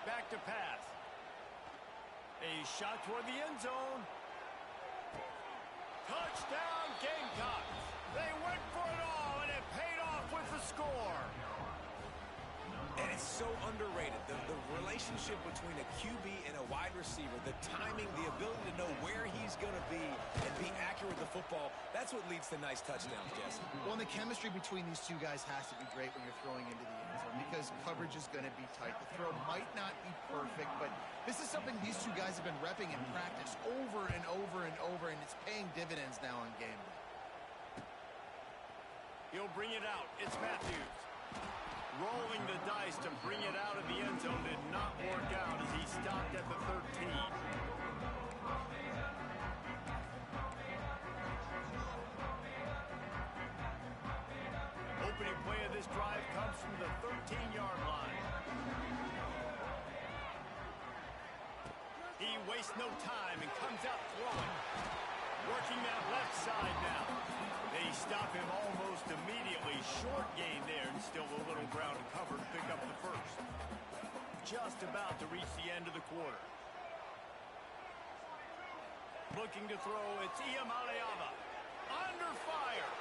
Back to pass. A shot toward the end zone. Touchdown, Gamecocks. They went for it all, and it paid off with the score. And it's so underrated. The relationship between a QB and a wide receiver, the timing, the ability to know where he's going to be and be accurate with the football, that's what leads to nice touchdowns, Jesse. Well, and the chemistry between these two guys has to be great when you're throwing into the end zone because coverage is going to be tight. The throw might not be perfect, but this is something these two guys have been repping in practice over and over and over, and it's paying dividends now on game day. He'll bring it out. It's Matthews. Rolling the dice to bring it out of the end zone did not work out as he stopped at the 13. Opening play of this drive comes from the 13-yard line. He wastes no time and comes out throwing. Working that left side now. They stop him almost immediately. Short gain there, and still a little ground to cover to pick up the first. Just about to reach the end of the quarter. Looking to throw, it's Iamaleava. Under fire.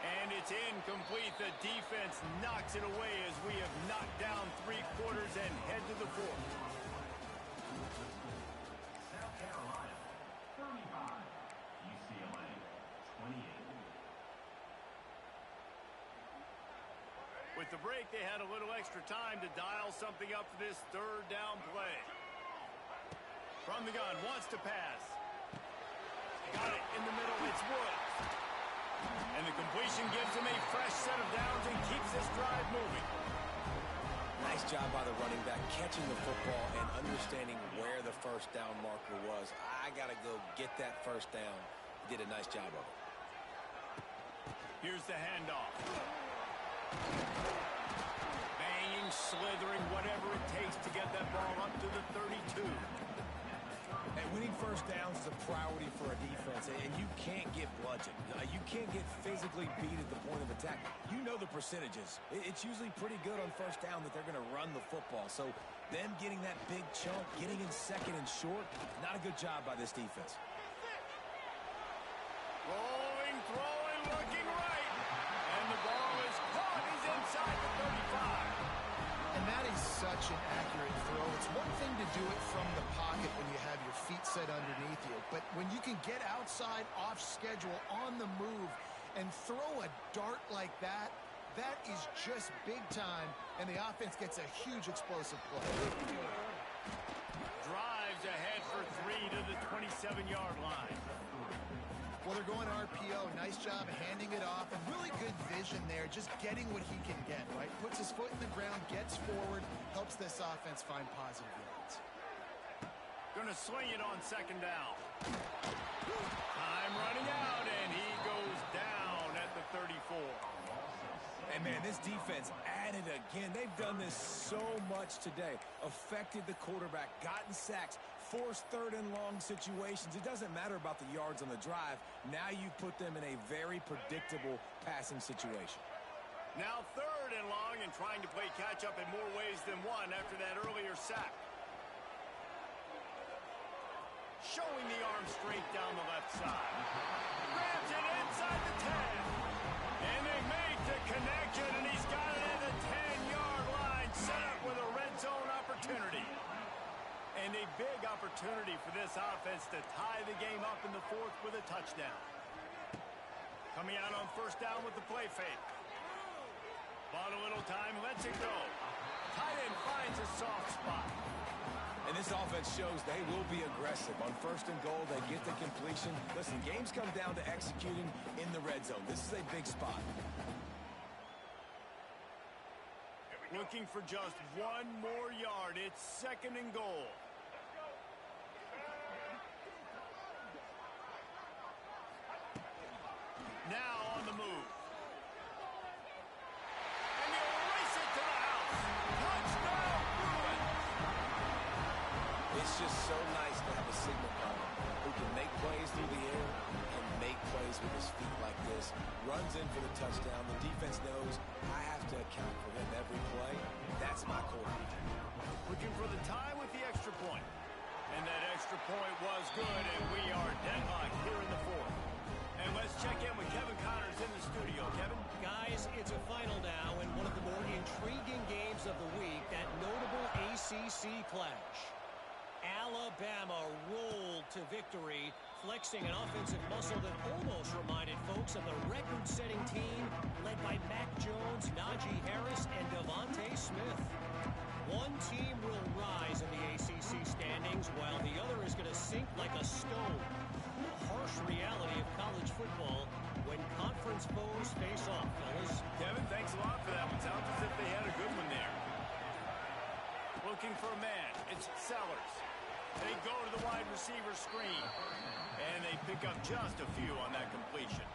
And it's incomplete. The defense knocks it away as we have knocked down 3 quarters and head to the 4th. South Carolina, 35. UCLA, 28. With the break, they had a little extra time to dial something up for this 3rd down play. From the gun, wants to pass. Got it in the middle, it's Woods. And the completion gives him a fresh set of downs and keeps this drive moving. Nice job by the running back, catching the football and understanding where the first down marker was. I got to go get that first down. He did a nice job of it. Here's the handoff. Banging, slithering, whatever it takes to get that ball up to the 32. And winning first downs is a priority for a defense, and you can't get bludgeoned. You can't get physically beat at the point of attack. You know the percentages. It's usually pretty good on first down that they're going to run the football. So them getting that big chunk, getting in 2nd and short, not a good job by this defense. Rolling, throwing, looking right. And the ball is caught. He's inside the 35. And that is such an accurate throw. It's one thing to do it from the pocket when you have your feet set underneath you, but when you can get outside, off schedule, on the move, and throw a dart like that, That is just big time, and the offense gets a huge explosive play. Drives ahead for 3 to the 27-yard line. Well, they're going RPO. Nice job handing it off, and really good vision there, just getting what he can get, right? Puts his foot in the ground, gets forward, helps this offense find positive yards. Going to sling it on second down. Time running out, and he goes down at the 34. And, man, this defense added again. They've done this so much today. Affected the quarterback, gotten sacks, forced third and long situations. It doesn't matter about the yards on the drive. Now you put them in a very predictable passing situation. Now third and long and trying to play catch-up in more ways than one after that earlier sack. Showing the arm straight down the left side. Grabs it inside the 10. And they make the connection, and he's got it at the 10-yard line, set up with a red zone opportunity. And a big opportunity for this offense to tie the game up in the fourth with a touchdown. Coming out on first down with the play fake. Bought a little time, lets it go. Tight end finds a soft spot. And this offense shows they will be aggressive. On first and goal, they get the completion. Listen, games come down to executing in the red zone. This is a big spot. Looking for just one more yard. It's second and goal. Now on the move. And he'll race it to the house. Touchdown, Bruins! It's just so nice to have a signal caller who can make plays through the air and make plays with his feet like this. Runs in for the touchdown. The defense knows I have to account for him every play. That's my quarterback. Looking for the tie with the extra point. And that extra point was good, and we are deadlocked here in the fourth. And let's check in with Kevin Connors in the studio. Kevin? Guys, it's a final now in one of the more intriguing games of the week, that notable ACC clash. Alabama rolled to victory, flexing an offensive muscle that almost reminded folks of the record-setting team led by Mac Jones, Najee Harris, and Devontae Smith. One team will rise in the ACC standings, while the other is going to sink like a stone. A harsh reality of college football when conference foes face off, fellas. Kevin, thanks a lot for that one. Sounds as if they had a good one there. Looking for a man. It's Sellers. They go to the wide receiver screen. And they pick up just a few on that completion.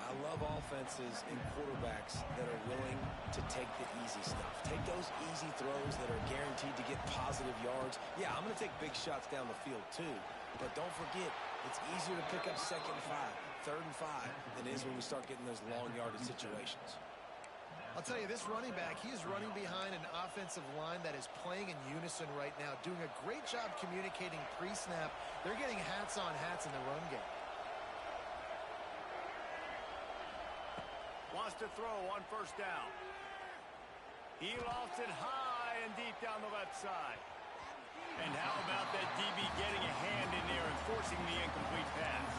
I love offenses and quarterbacks that are willing to take the easy stuff. Take those easy throws that are guaranteed to get positive yards. Yeah, I'm going to take big shots down the field too. But don't forget, it's easier to pick up second and 5, third and 5 than it is when we start getting those long yardage situations. I'll tell you, this running back, he is running behind an offensive line that is playing in unison right now, doing a great job communicating pre-snap. They're getting hats on hats in the run game. Wants to throw on first down. He lofts it high and deep down the left side. And how about that DB getting a hand in there and forcing the incomplete pass?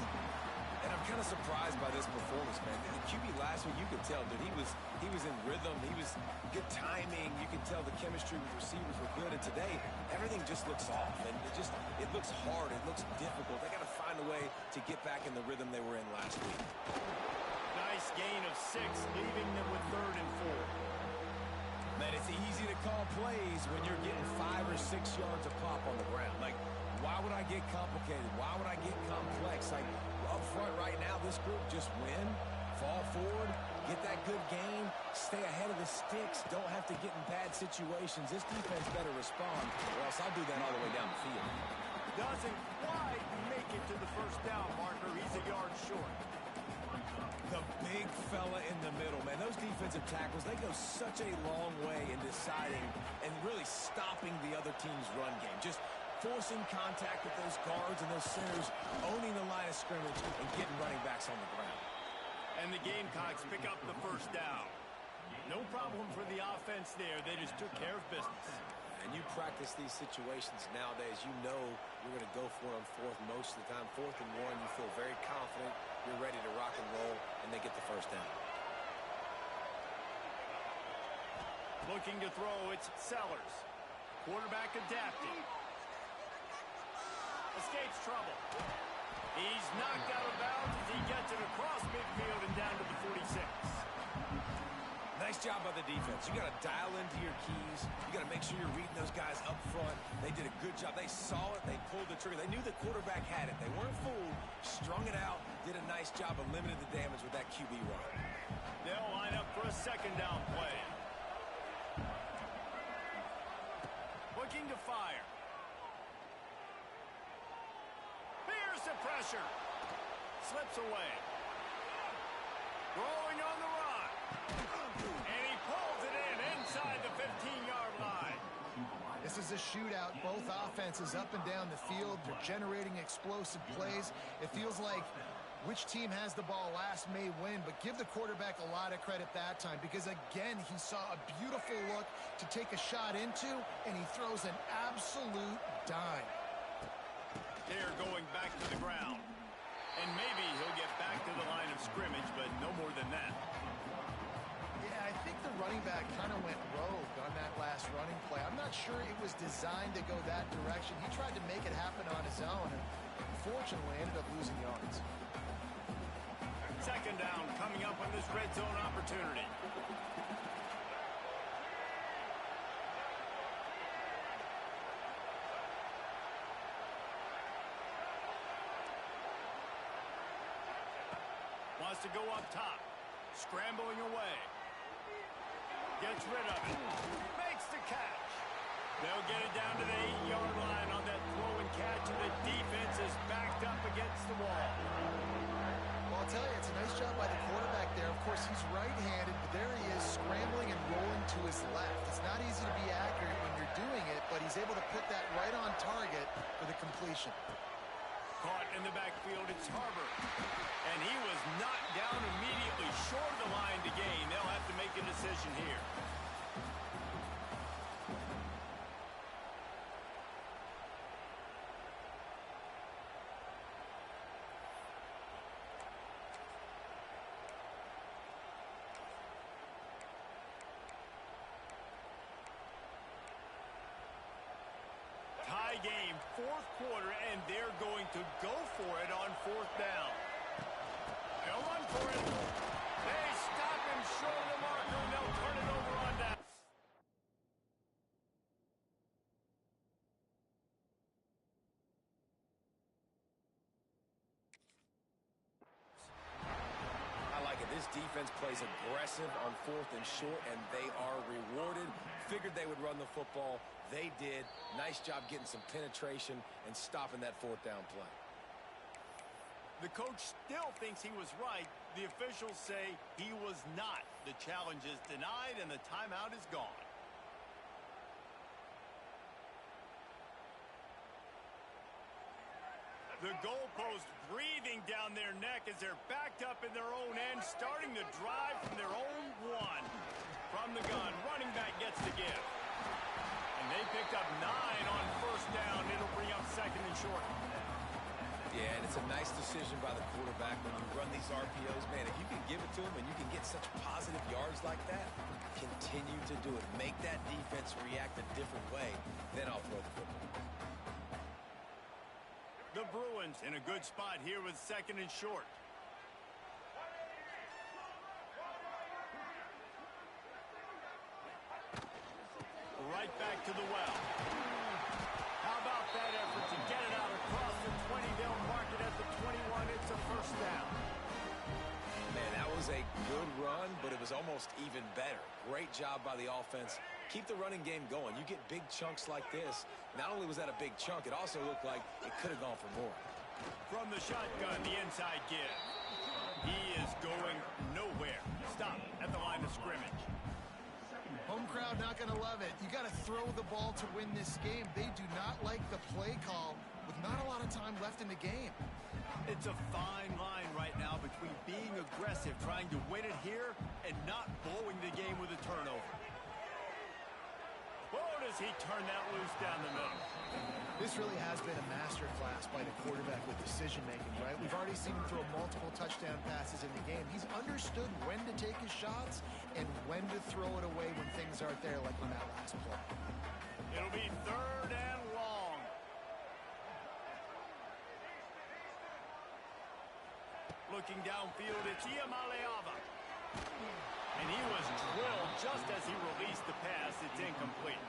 And I'm kind of surprised by this performance, man. The QB last week, you could tell that he was in rhythm. He was good timing. You could tell the chemistry with receivers were good. And today, everything just looks off. And it looks hard. It looks difficult. They got to find a way to get back in the rhythm they were in last week. Nice gain of 6, leaving them with third and 4. Man, it's easy to call plays when you're getting 5 or 6 yards of pop on the ground. Like, why would I get complicated? Why would I get complex? Like, up front right now, this group just win, fall forward, get that good gain, stay ahead of the sticks, don't have to get in bad situations. This defense better respond, or else I'll do that all the way down the field. Doesn't quite make it to the first down marker. He's a yard short. The big fella in the middle, man. Those defensive tackles, they go such a long way in deciding and really stopping the other team's run game. Just forcing contact with those guards and those centers, owning the line of scrimmage, and getting running backs on the ground. And the Gamecocks pick up the first down. No problem for the offense there. They just took care of business. And you practice these situations nowadays, you know you're going to go for it on fourth most of the time. 4th and 1, you feel very confident, you're ready to rock and roll, and they get the first down. Looking to throw, it's Sellers. Quarterback adapting. Escapes trouble. He's knocked out of bounds as he gets it across midfield and down to the 46. Nice job by the defense. You got to dial into your keys. You got to make sure you're reading those guys up front. They did a good job. They saw it. They pulled the trigger. They knew the quarterback had it. They weren't fooled. Strung it out. Did a nice job of limiting the damage with that QB run. They'll line up for a second down play. Looking to fire. Here's the pressure. Slips away. Rolling on the run. And he pulls it in inside the 15-yard line. This is a shootout. Both offenses up and down the field. They're generating explosive plays. It feels like which team has the ball last may win, but give the quarterback a lot of credit that time because, again, he saw a beautiful look to take a shot into, and he throws an absolute dime. They're going back to the ground. And maybe he'll get back to the line of scrimmage, but no more than that. Yeah, I think the running back kind of went rogue on that last running play. I'm not sure it was designed to go that direction. He tried to make it happen on his own, and unfortunately ended up losing yards. Second down coming up on this red zone opportunity. Wants to go up top. Scrambling away. Gets rid of it. Makes the catch. They'll get it down to the 8-yard line on that throw and catch, and the defense is backed up against the wall. Well, I'll tell you, it's a nice job by the quarterback there. Of course, he's right-handed, but there he is scrambling and rolling to his left. It's not easy to be accurate when you're doing it, but he's able to put that right on target for the completion. Caught in the backfield, it's Harbor. And he was knocked down immediately, short of the line to gain. They'll have to make a decision here. Tie game, fourth quarter, and they're going to go for it on fourth down. They'll run for it. They stop him short of the marker, and they'll turn it over on down. I like it. This defense plays aggressive on fourth and short, and they are rewarded. Figured they would run the football. They did. Nice job getting some penetration and stopping that fourth down play. The coach still thinks he was right. The officials say he was not. The challenge is denied, and the timeout is gone. The goalpost breathing down their neck as they're backed up in their own end, starting the drive from their own one. From the gun, running back gets the give. And they picked up 9 on first down. It'll bring up second and short. Yeah, and it's a nice decision by the quarterback when you run these RPOs. Man, if you can give it to him and you can get such positive yards like that, continue to do it. Make that defense react a different way, then I'll throw the football. The Bruins in a good spot here with second and short. Right back to the well. How about that effort to get it out across the 20? They'll mark it at the 21. It's a first down. Man, that was a good run, but it was almost even better. Great job by the offense. Keep the running game going. You get big chunks like this. Not only was that a big chunk, it also looked like it could have gone for more. From the shotgun, the inside give. He is going nowhere. Stop at the line of scrimmage. Home crowd not going to love it. You got to throw the ball to win this game. They do not like the play call with not a lot of time left in the game. It's a fine line right now between being aggressive, trying to win it here, and not blowing the game with a turnover. Oh, does he turn that loose down the middle? This really has been a masterclass by the quarterback with decision-making, right? We've already seen him throw multiple touchdown passes in the game. He's understood when to take his shots and when when to throw it away when things aren't there, like on that last play. It'll be 3rd and long. Looking downfield, it's Iamaleava. And he was drilled just as he released the pass. It's incomplete.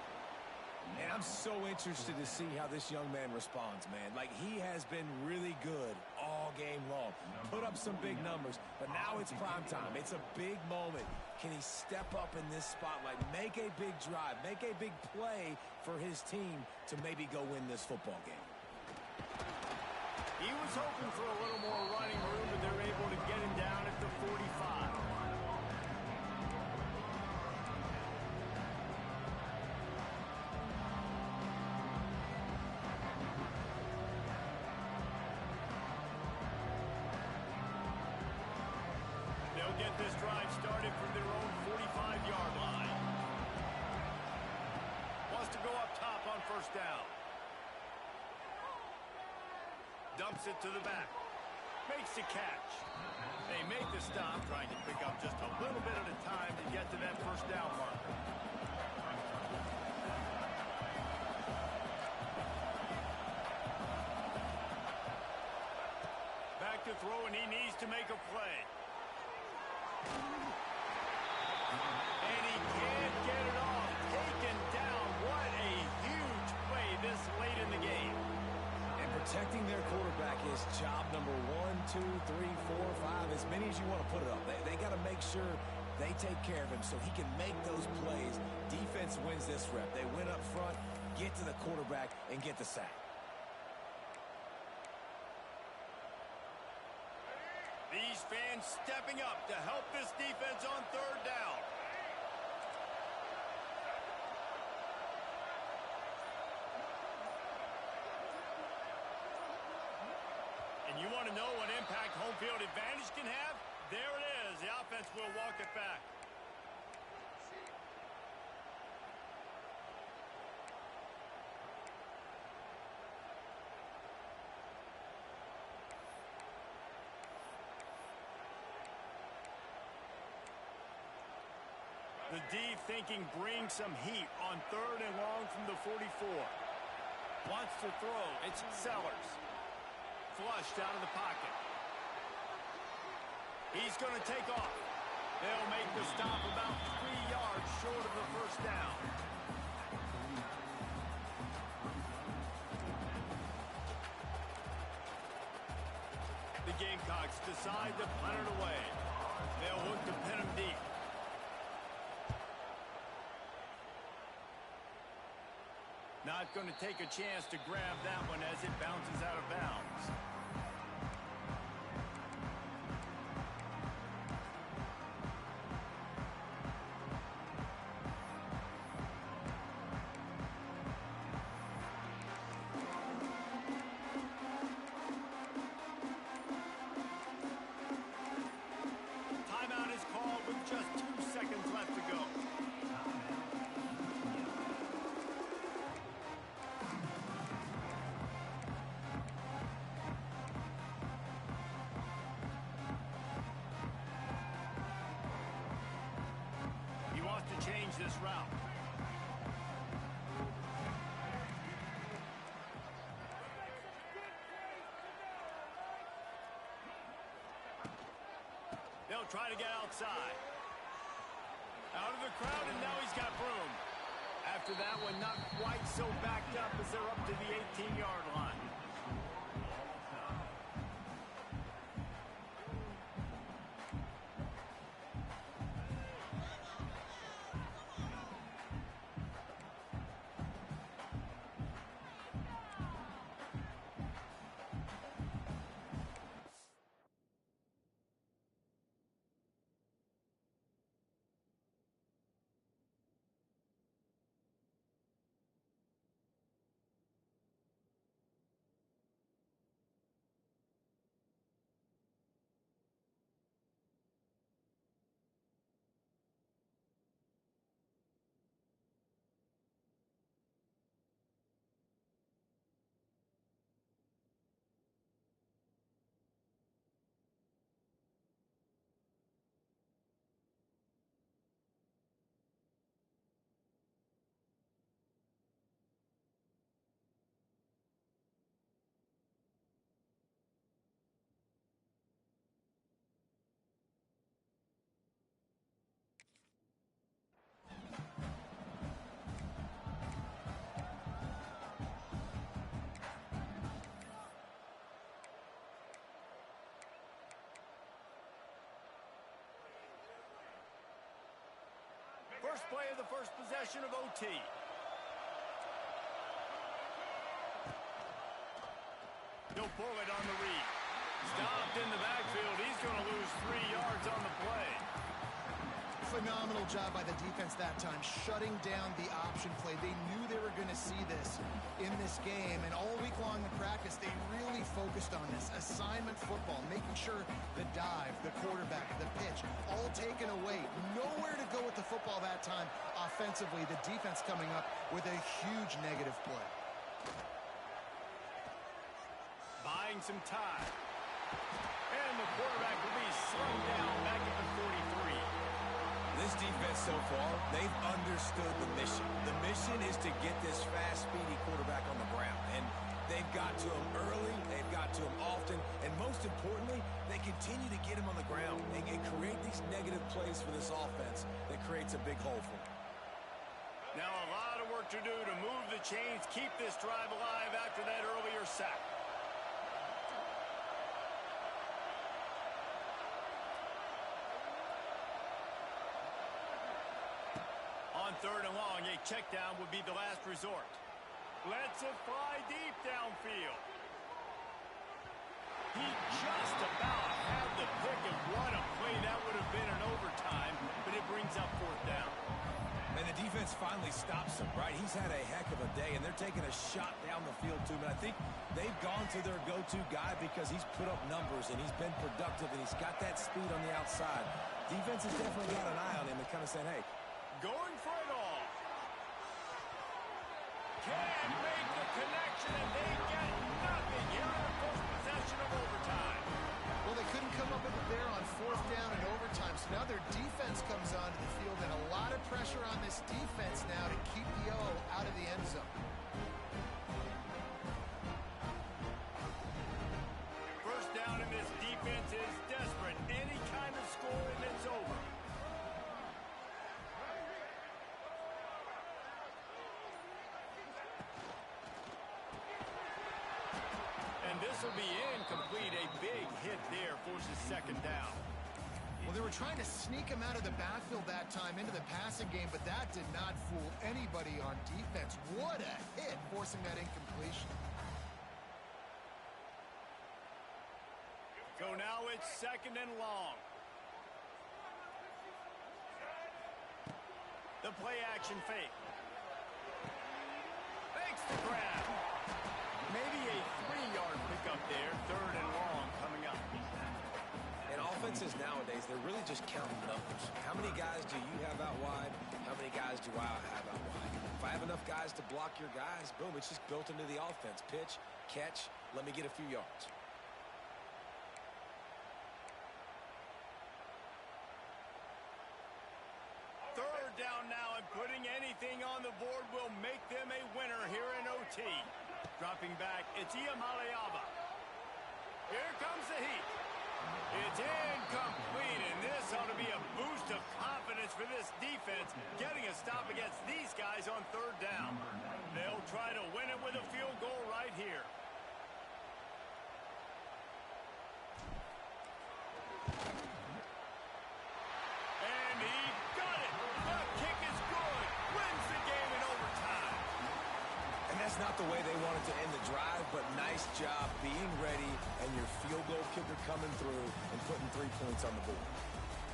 And I'm so interested to see how this young man responds, man. Like, he has been really good all game long. Put up some big numbers, but now it's prime time. It's a big moment. Can he step up in this spotlight, make a big drive, make a big play for his team to maybe go win this football game? He was hoping for a little more running room, but they're able to get him down at the 45. They'll get this drive started from their own 45-yard line. Wants to go up top on 1st down. Dumps it to the back. Makes the catch. They make the stop, trying to pick up just a little bit at a time to get to that 1st down marker. Back to throw, and he needs to make a play. And he can't get it off. Taken down. What a huge play this late in the game. And protecting their quarterback is job number 1, 2, 3, 4, 5, as many as you want to put it up. They got to make sure they take care of him so he can make those plays. Defense wins this rep. They win up front, get to the quarterback, and get the sack. These fans stepping up to help this defense on 3rd down. And you want to know what impact home field advantage can have? There it is. The offense will walk it back. The D thinking bring some heat on 3rd and long from the 44. Wants to throw. It's Sellers. Flushed out of the pocket. He's going to take off. They'll make the stop about 3 yards short of the 1st down. The Gamecocks decide to punt it away. They'll look to pin him deep. Not going to take a chance to grab that one as it bounces out of bounds. Timeout is called with just 2 seconds left to go. Change this route. They'll try to get outside. Out of the crowd, and now he's got room. After that one, not quite so backed up as they're up to the 18-yard line. First play of the first possession of OT. He'll pull it on the read. Stopped in the backfield. He's going to lose 3 yards on the play. Phenomenal job by the defense that time, shutting down the option play. They knew they were going to see this in this game, and all week long in practice, they really focused on this. Assignment football, making sure the dive, the quarterback, the pitch, all taken away. Nowhere to go with the football that time offensively. The defense coming up with a huge negative play. Buying some time. And the quarterback will be slung down back at the 43. This defense so far, they've understood the mission. The mission is to get this fast, speedy quarterback on the ground. And they've got to him early, they've got to him often, and most importantly, they continue to get him on the ground and create these negative plays for this offense that creates a big hole for them. Now a lot of work to do to move the chains, keep this drive alive after that earlier sack. On 3rd and long, a check down would be the last resort. Lets it fly deep downfield. He just about had the pick, and what a play that would have been in overtime, but it brings up 4th down. And the defense finally stops him, right? He's had a heck of a day, and they're taking a shot down the field to him. And I think they've gone to their go-to guy because he's put up numbers, and he's been productive, and he's got that speed on the outside. Defense has definitely got an eye on him and kind of saying, hey, going for it all. Can't make the connection, and they get nothing here in the first possession of overtime. Well, they couldn't come up with it there on 4th down and overtime, so now their defense comes onto the field, and a lot of pressure on this defense now to keep the O out of the end zone. First down, and this defense is desperate. Any kind of score, and it's over. And this will be incomplete. A big hit there forces 2nd down. Well, they were trying to sneak him out of the backfield that time into the passing game, but that did not fool anybody on defense. What a hit, forcing that incompletion. So now it's 2nd and long. The play action fake. Fakes the grab. Maybe a 3-yard pickup there. 3rd and long coming up. and offenses nowadays, they're really just counting numbers. How many guys do you have out wide? How many guys do I have out wide? If I have enough guys to block your guys, boom, it's just built into the offense. Pitch, catch, let me get a few yards. Third down now, and putting anything on the board will make them a winner here in OT. Dropping back, it's Iamaleava. Here comes the heat. It's incomplete, and this ought to be a boost of confidence for this defense, getting a stop against these guys on third down. They'll try to win it with a field goal right here. And he got it. The kick is good. Wins the game in overtime. And that's not the way they wanted to end the drive, but nice job being ready and your field goal kicker coming through and putting 3 points on the board.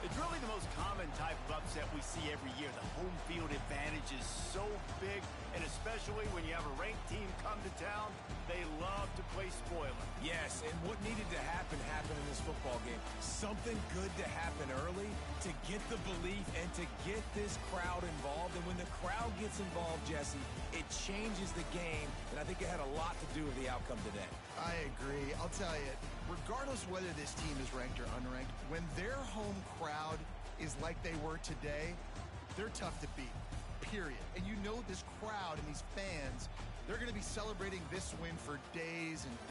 It's really the most common type of upset we see every year. The home field advantage is so big, and especially when you have a ranked team come to town, they love to play spoiler. Yes, and what needed to happen happened in this football game. Something good to happen early to get the belief and to get this crowd involved. And when the crowd gets involved, Jesse, it changes the game, and I think it had a lot to do with the outcome today. I agree. I'll tell you, regardless whether this team is ranked or unranked, when their home crowd is like they were today, they're tough to beat, period. And you know this crowd and these fans, they're going to be celebrating this win for days and days.